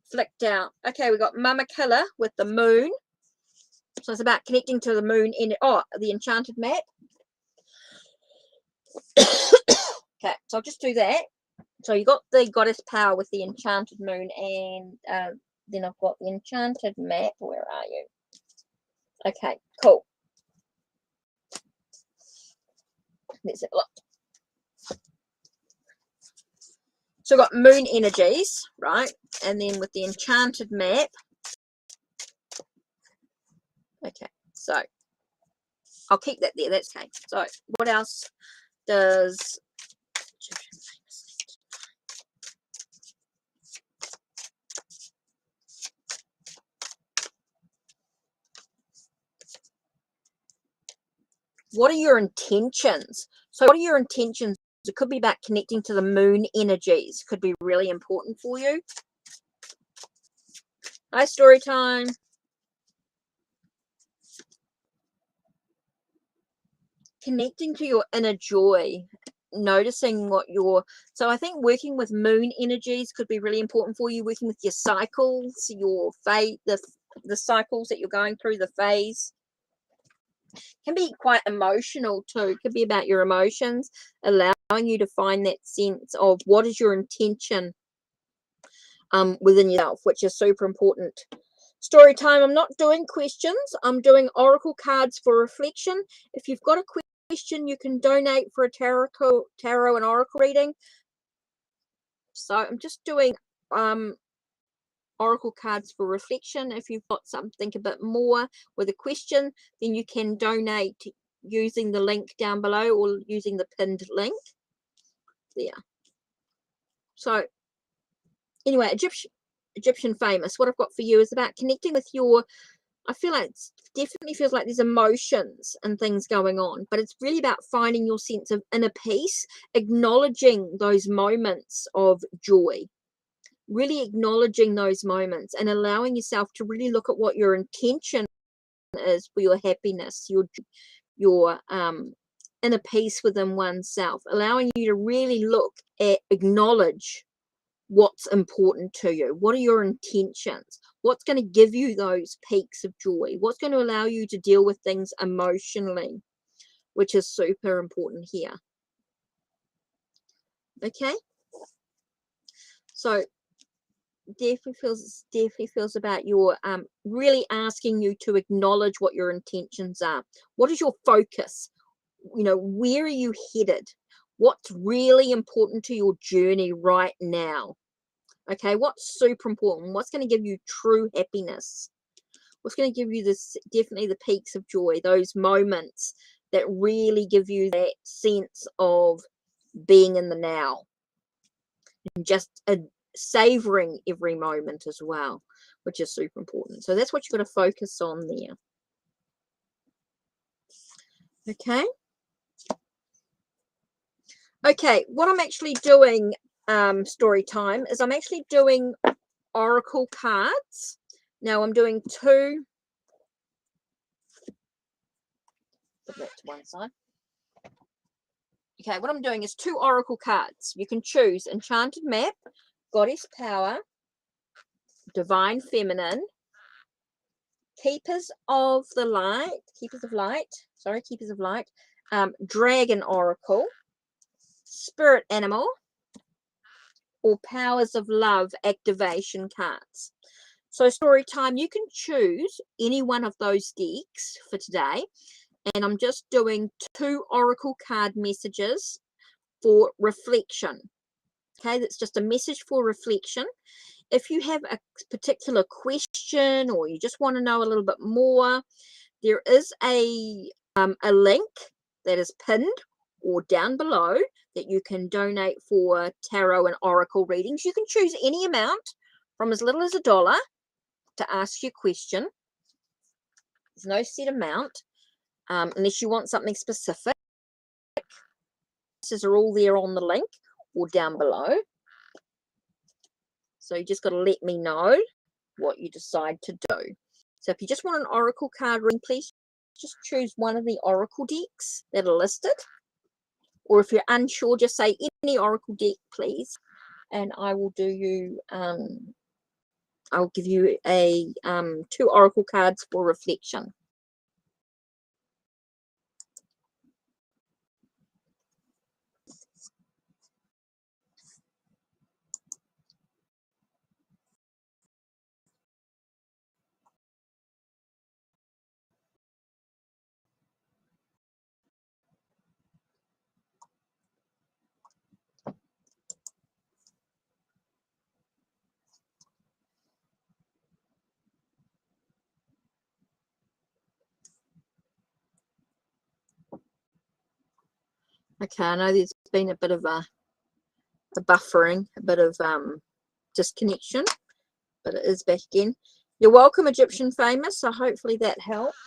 S1: Flicked out. Okay, we got Mama Killer with the moon. So it's about connecting to the moon in the Enchanted Map. Okay, so I'll just do that. So you got the goddess power with the Enchanted Moon, and then I've got the Enchanted Map. Where are you? Okay, cool. Let's have a look. So I've got moon energies, right? And then with the Enchanted Map. Okay, so I'll keep that there. That's okay. So what else does... What are your intentions? So what are your intentions? It could be about connecting to the moon energies. Could be really important for you. Hi, story time. Connecting to your inner joy, noticing what your... So I think working with moon energies could be really important for you. Working with your cycles, your phase, the cycles that you're going through, the phase. Can be quite emotional too. Could be about your emotions, allowing you to find that sense of what is your intention within yourself, which is super important. Story time. I'm not doing questions. I'm doing oracle cards for reflection. If you've got a question, you can donate for a tarot and oracle reading. So I'm just doing oracle cards for reflection. If you've got something a bit more with a question, then you can donate using the link down below or using the pinned link there. So anyway, Egyptian famous, what I've got for you is about connecting with your... I feel like it definitely feels like there's emotions and things going on, but it's really about finding your sense of inner peace, acknowledging those moments of joy, really acknowledging those moments and allowing yourself to really look at what your intention is for your happiness, your inner peace within oneself, allowing you to really look at, acknowledge what's important to you. What are your intentions? What's going to give you those peaks of joy? What's going to allow you to deal with things emotionally, which is super important here. Okay, so definitely feels about your really asking you to acknowledge what your intentions are. What is your focus? You know, where are you headed? What's really important to your journey right now? Okay, what's super important? What's going to give you true happiness? What's going to give you this, definitely the peaks of joy, those moments that really give you that sense of being in the now and just savoring every moment as well, which is super important. So that's what you've got to focus on there. Okay. Okay, what I'm actually doing, story time, is I'm actually doing oracle cards. Now I'm doing two. Put that to one side. Okay, what I'm doing is two oracle cards. You can choose Enchanted Map, Goddess Power, Divine Feminine, Keepers of Light, Dragon Oracle, Spirit Animal, or Powers of Love activation cards. So story time, you can choose any one of those decks for today. And I'm just doing two oracle card messages for reflection. Okay, that's just a message for reflection. If you have a particular question or you just want to know a little bit more, there is a link that is pinned or down below that you can donate for tarot and oracle readings. You can choose any amount from as little as $1 to ask your question. There's no set amount unless you want something specific. These are all there on the link, or down below. So you just got to let me know what you decide to do. So if you just want an oracle card reading, please just choose one of the oracle decks that are listed. Or if you're unsure, just say any oracle deck, please. And I will do you, I'll give you a 2 oracle cards for reflection. Okay, I know there's been a bit of a buffering, a bit of disconnection, but it is back again. You're welcome, Egyptian Famous, so hopefully that helped.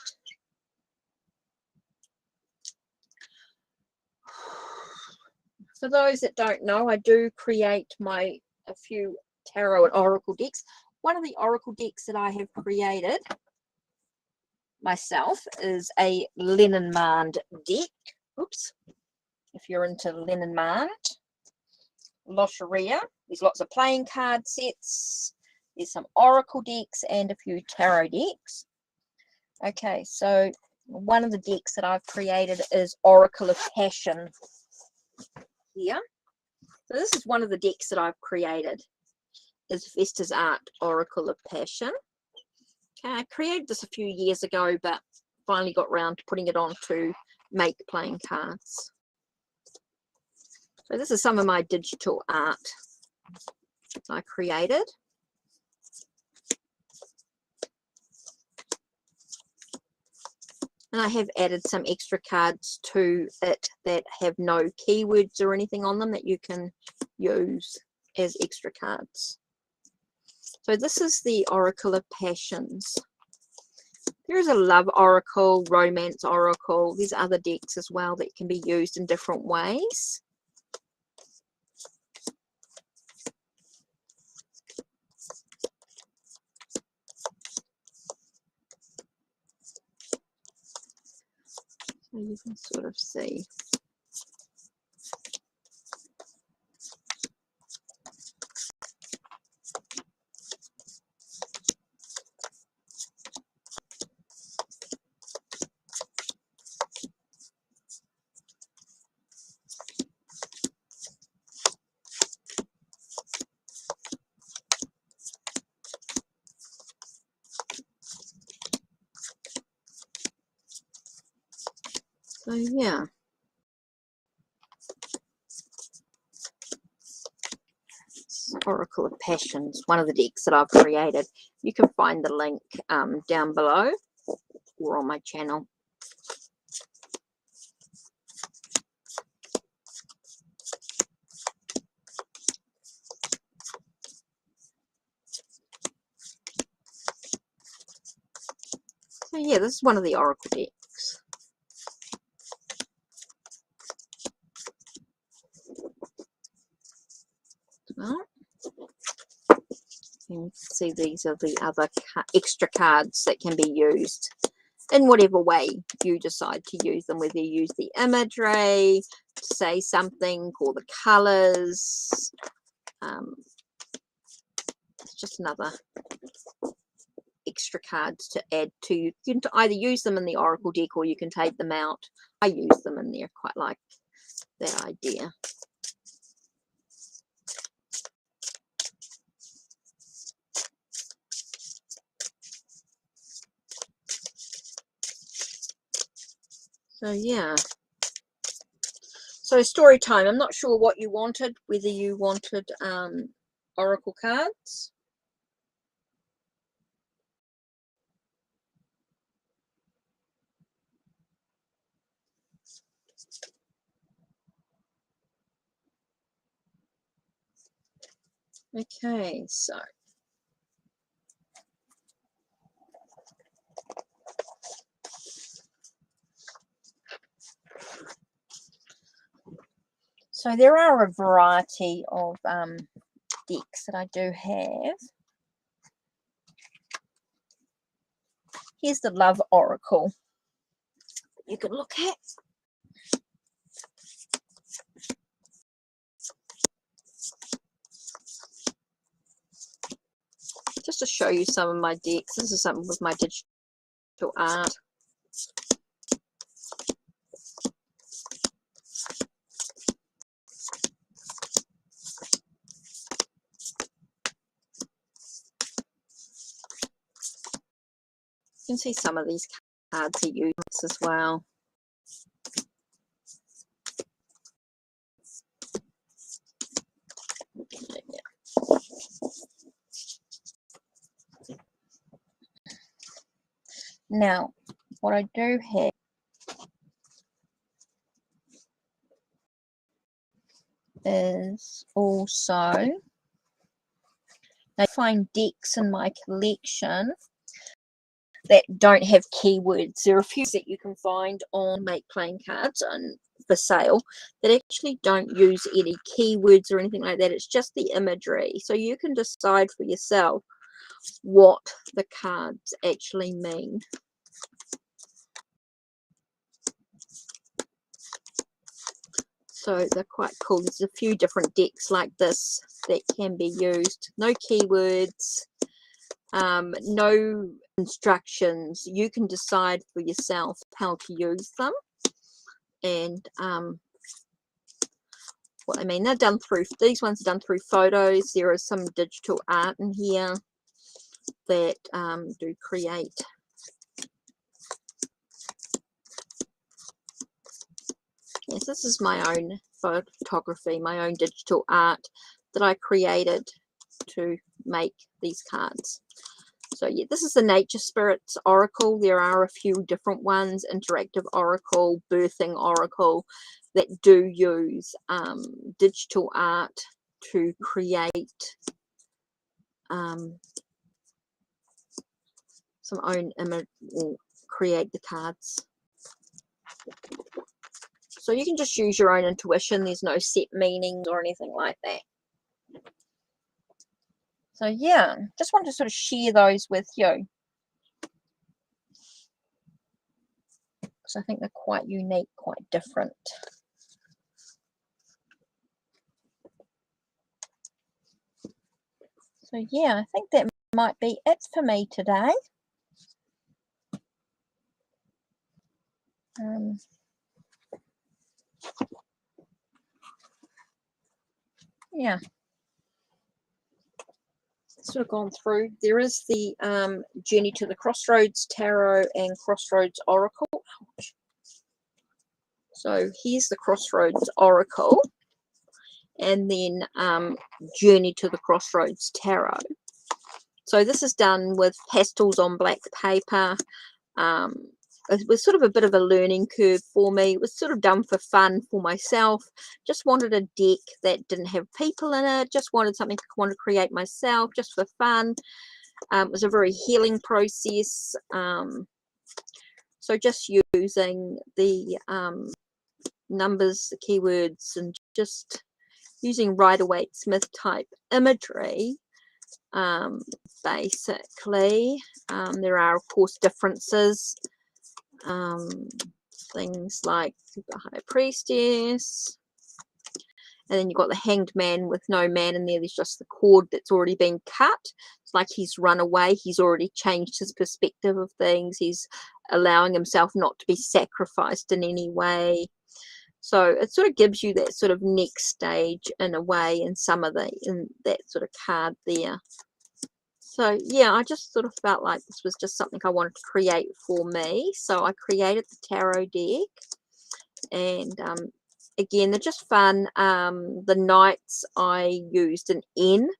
S1: For those that don't know, I do create a few tarot and oracle decks. One of the oracle decks that I have created myself is a Lenormand deck. Oops. If you're into Lenormand, Loteria, there's lots of playing card sets. There's some oracle decks and a few tarot decks. Okay, so one of the decks that I've created is Oracle of Passion here. So this is one of the decks that I've created, is Vesta's Art Oracle of Passion. Okay, I created this a few years ago, but finally got around to putting it on to make playing cards. So this is some of my digital art I created. And I have added some extra cards to it that have no keywords or anything on them that you can use as extra cards. So this is the Oracle of Passions. There is a love oracle, romance oracle. There's other decks as well that can be used in different ways. So you can sort of see. So yeah. Oracle of Passions, one of the decks that I've created. You can find the link down below or on my channel. So yeah, this is one of the oracle decks. Well, you can see these are the other extra cards that can be used in whatever way you decide to use them, whether you use the imagery to say something or the colors. It's just another extra cards to add to. You can either use them in the oracle deck or you can take them out. I use them in there, quite like that idea. So yeah, so story time. I'm not sure what you wanted, whether you wanted oracle cards. Okay, So there are a variety of decks that I do have. Here's the Love Oracle that you can look at. Just to show you some of my decks. This is something with my digital art. You can see some of these cards are used as well. Now, what I do have is also, I find decks in my collection that don't have keywords. There are a few that you can find on Make Playing Cards and for sale that actually don't use any keywords or anything like that. It's just the imagery. So you can decide for yourself what the cards actually mean. So they're quite cool. There's a few different decks like this that can be used. No keywords, no instructions. You can decide for yourself how to use them. And what I mean, they're done through, these ones are done through photos. There is some digital art in here that do create. Yes, this is my own photography, my own digital art that I created to make these cards. So yeah, this is the Nature Spirits Oracle. There are a few different ones, Interactive Oracle, Birthing Oracle, that do use digital art to create some own image or create the cards. So you can just use your own intuition. There's no set meanings or anything like that. So yeah, just want to sort of share those with you. Because I think they're quite unique, quite different. So yeah, I think that might be it for me today. Yeah, sort of gone through. There is the Journey to the Crossroads Tarot and Crossroads Oracle. So here's the Crossroads Oracle, and then Journey to the Crossroads Tarot. So this is done with pastels on black paper. It was sort of a bit of a learning curve for me. It was sort of done for fun for myself. Just wanted a deck that didn't have people in it. Just wanted something I wanted to create myself just for fun. It was a very healing process. So just using the numbers, the keywords, and just using Rider-Waite-Smith type imagery. Basically, there are of course differences. Things like the High Priestess, and then you've got the Hanged Man with no man in there. There's just the cord that's already been cut. It's like he's run away. He's already changed his perspective of things. He's allowing himself not to be sacrificed in any way. So it sort of gives you that sort of next stage in a way in some of in that sort of card there. So yeah, I just sort of felt like this was just something I wanted to create for me. So I created the tarot deck, and again, they're just fun. The knights I used an N,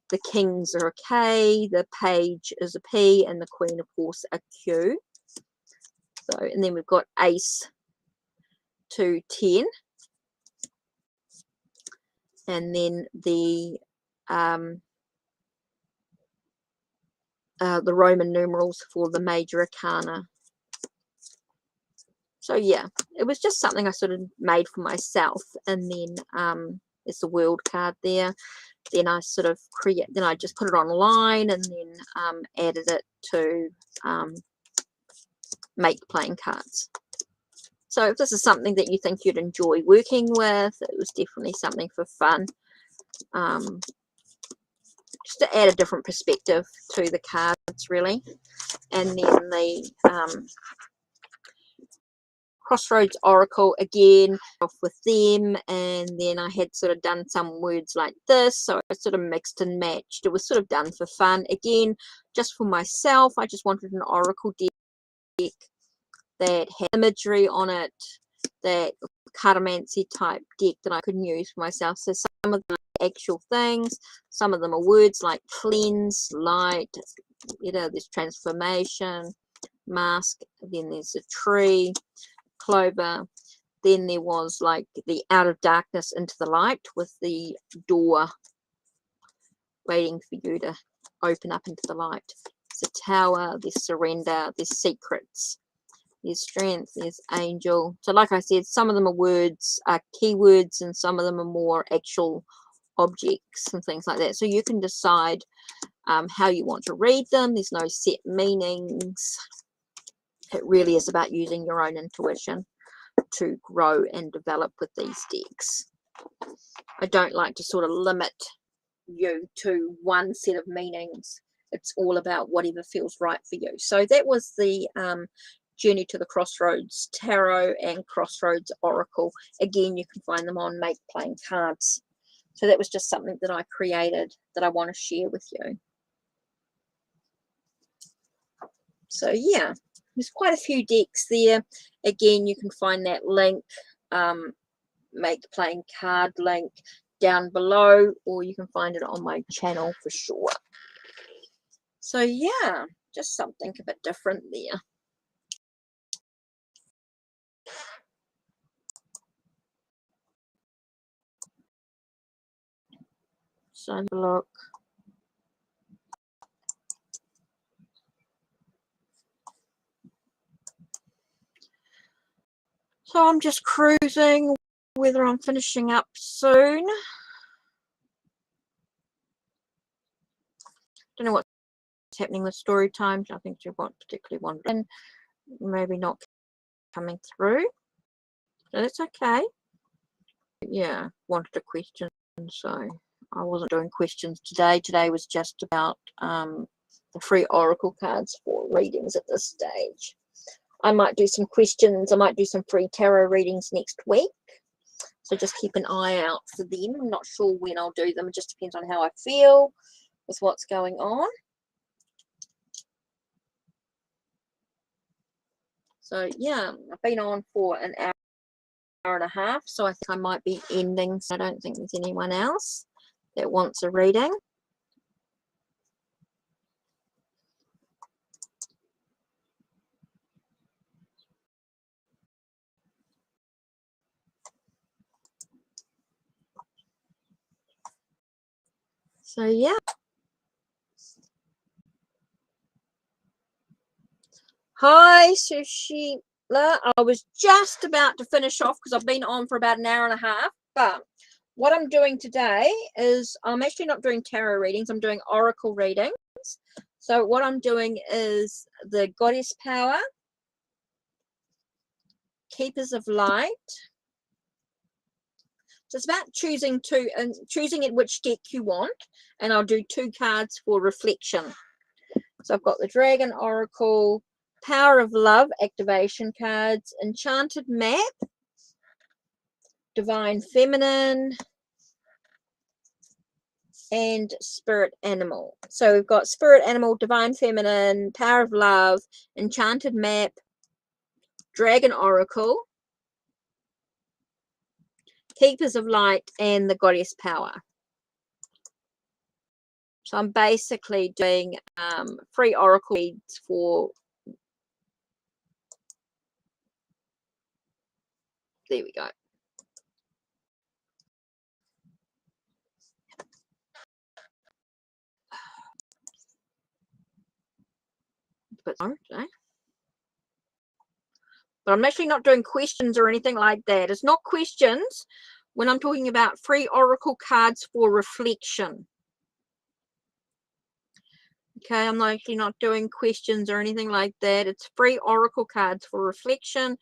S1: the kings are a K, the page is a P, and the queen, of course, a Q. So, and then we've got ace to 10, and then the Roman numerals for the major arcana. So yeah, it was just something I sort of made for myself. And then there's the world card there. Then I sort of then I just put it online, and then added it to make playing cards. So if this is something that you think you'd enjoy working with, it was definitely something for fun. Just to add a different perspective to the cards, really. And then the Crossroads Oracle, again, off with them, and then I had sort of done some words like this, so I sort of mixed and matched. It was sort of done for fun, again, just for myself. I just wanted an Oracle deck that had imagery on it, that cartomancy type deck that I could use for myself. So some of them are actual things, some of them are words like cleanse, light, you know, there's transformation, mask, then there's a tree, clover, then there was like the out of darkness into the light with the door waiting for you to open up into the light. There's a tower, there's surrender, there's secrets, there's strength, there's angel. So like I said, some of them are words, are keywords, and some of them are more actual objects and things like that. So you can decide how you want to read them. There's no set meanings. It really is about using your own intuition to grow and develop with these decks. I don't like to sort of limit you to one set of meanings. It's all about whatever feels right for you. So that was the Journey to the Crossroads Tarot and Crossroads Oracle. Again, you can find them on Make Playing Cards. So that was just something that I created that I want to share with you. So yeah, there's quite a few decks there. Again, you can find that link, Make Playing Card link, down below, or you can find it on my channel for sure. So yeah, just something a bit different there. So look. So I'm just cruising, whether I'm finishing up soon. Don't know what's happening with story times. I think you want particularly one, and maybe not coming through. So that's okay. Yeah, wanted a question, so I wasn't doing questions today. Today was just about the free oracle cards for readings at this stage. I might do some questions. I might do some free tarot readings next week. So just keep an eye out for them. I'm not sure when I'll do them. It just depends on how I feel with what's going on. So yeah, I've been on for an hour and a half, so I think I might be ending. So I don't think there's anyone else that wants a reading. So yeah. Hi, Sushila. I was just about to finish off because I've been on for about an hour and a half. But what I'm doing today is I'm actually not doing tarot readings. I'm doing oracle readings. So what I'm doing is the Goddess Power, Keepers of Light. So it's about choosing two and choosing at which deck you want. And I'll do 2 cards for reflection. So I've got the Dragon Oracle, Power of Love activation cards, Enchanted Map, Divine Feminine, and Spirit Animal. So we've got Spirit Animal, Divine Feminine, Power of Love, Enchanted Map, Dragon Oracle, Keepers of Light, and the Goddess Power. So I'm basically doing free oracle reads for, there we go. But But I'm actually not doing questions or anything like that. It's not questions when I'm talking about free oracle cards for reflection. Okay, I'm actually not doing questions or anything like that. It's free oracle cards for reflection.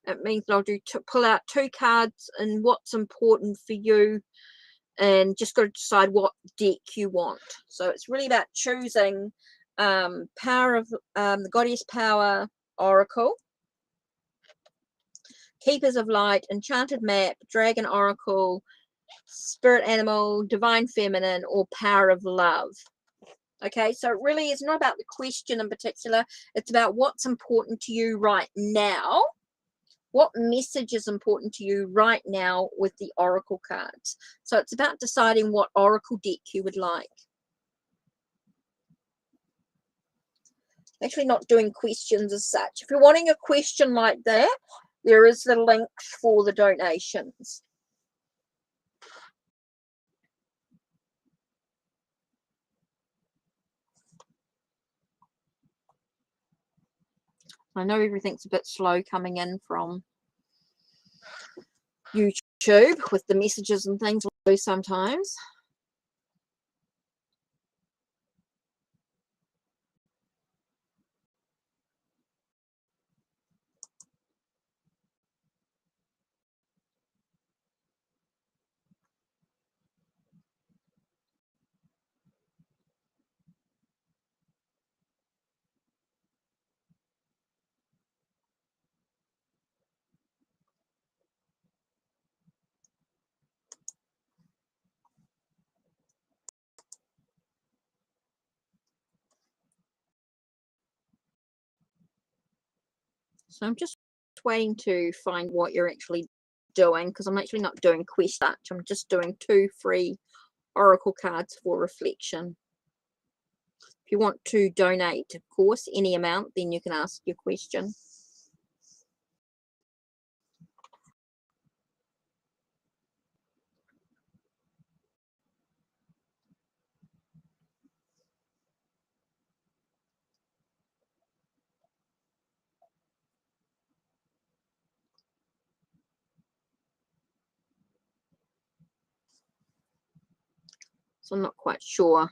S1: It means I'll pull out 2 cards and what's important for you, and just got to decide what deck you want. So it's really about choosing power of the Goddess Power Oracle, Keepers of Light, Enchanted Map, Dragon Oracle, Spirit Animal, Divine Feminine, or Power of Love. Okay, so it really is not about the question in particular. It's about what's important to you right now. What message is important to you right now with the oracle cards? So it's about deciding what oracle deck you would like. Actually not doing questions as such. If you're wanting a question like that, there is the link for the donations. I know everything's a bit slow coming in from YouTube with the messages and things sometimes. So I'm just waiting to find what you're actually doing, because I'm actually not doing questions. I'm just doing 2 free oracle cards for reflection. If you want to donate, of course, any amount, then you can ask your question. So I'm not quite sure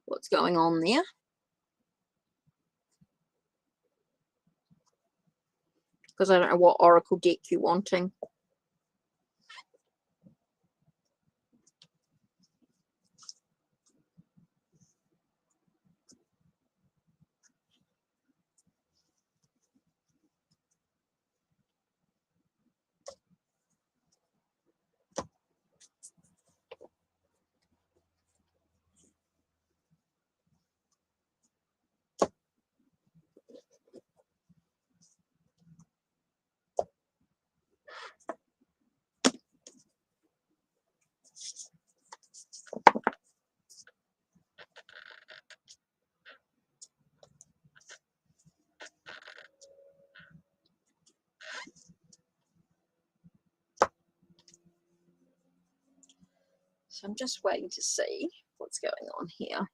S1: what's going on there, because I don't know what oracle deck you're wanting. So I'm just waiting to see what's going on here.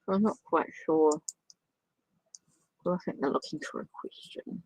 S1: I'm not quite sure. Well, I think they're looking for a question.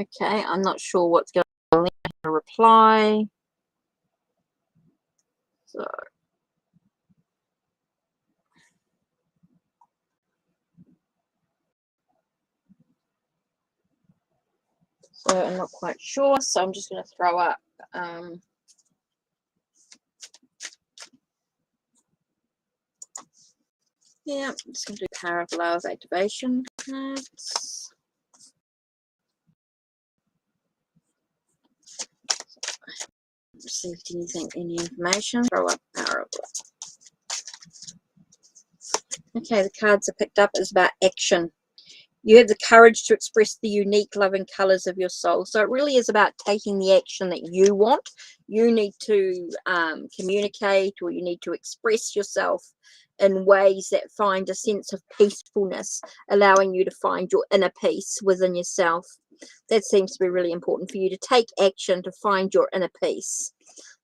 S1: Okay, I'm not sure what's going on. To reply. So I'm not quite sure. So I'm just going to throw up. Yeah, I'm just going to do Power of Love activation cards. Received anything, any information? Throw up Power of Love. Okay, the cards are picked up is about action. You have the courage to express the unique loving colors of your soul. So it really is about taking the action that you want. You need to communicate, or you need to express yourself in ways that find a sense of peacefulness, allowing you to find your inner peace within yourself. That seems to be really important for you, to take action to find your inner peace.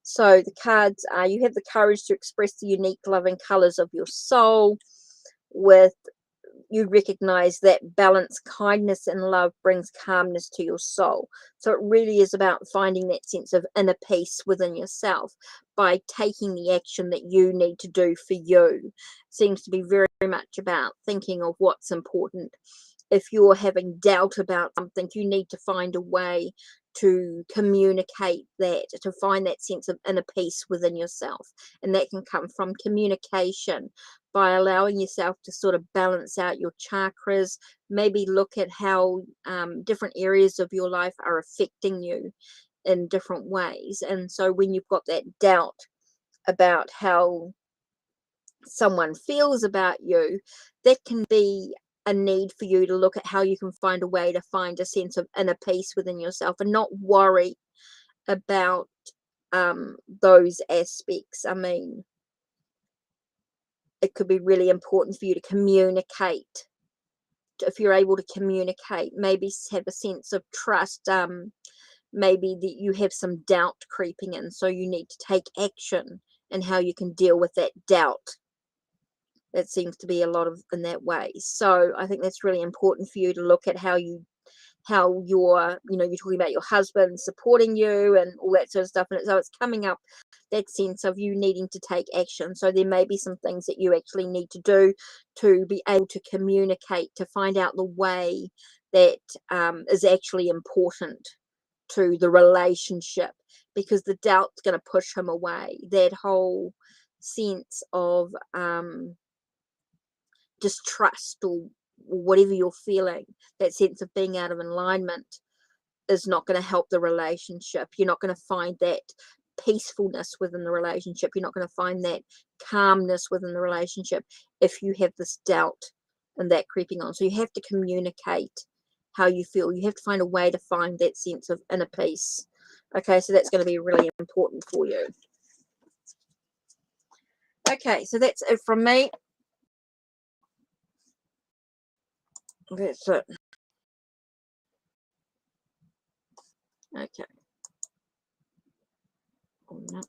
S1: So the cards are, you have the courage to express the unique loving colors of your soul. With you recognize that balance, kindness, and love brings calmness to your soul. So it really is about finding that sense of inner peace within yourself by taking the action that you need to do for you. It seems to be very, very much about thinking of what's important. If you're having doubt about something, you need to find a way to communicate that, to find that sense of inner peace within yourself. And that can come from communication, by allowing yourself to sort of balance out your chakras, maybe look at how different areas of your life are affecting you in different ways. And so when you've got that doubt about how someone feels about you, that can be a need for you to look at how you can find a way to find a sense of inner peace within yourself and not worry about those aspects. I mean, it could be really important for you to communicate. If you're able to communicate, maybe have a sense of trust, maybe that you have some doubt creeping in, so you need to take action and how you can deal with that doubt. That seems to be a lot of in that way. So I think that's really important for you to look at how you're, you're talking about your husband supporting you and all that sort of stuff. And so it's coming up, that sense of you needing to take action. So there may be some things that you actually need to do to be able to communicate, to find out the way that is actually important to the relationship, because the doubt's going to push him away. That whole sense of distrust, or whatever you're feeling, that sense of being out of alignment, is not going to help the relationship. You're not going to find that peacefulness within the relationship. You're not going to find that calmness within the relationship if you have this doubt and that creeping on. So you have to communicate how you feel. You have to find a way to find that sense of inner peace. Okay, so that's going to be really important for you. Okay, so that's it from me. That's it. Okay. Oh, no.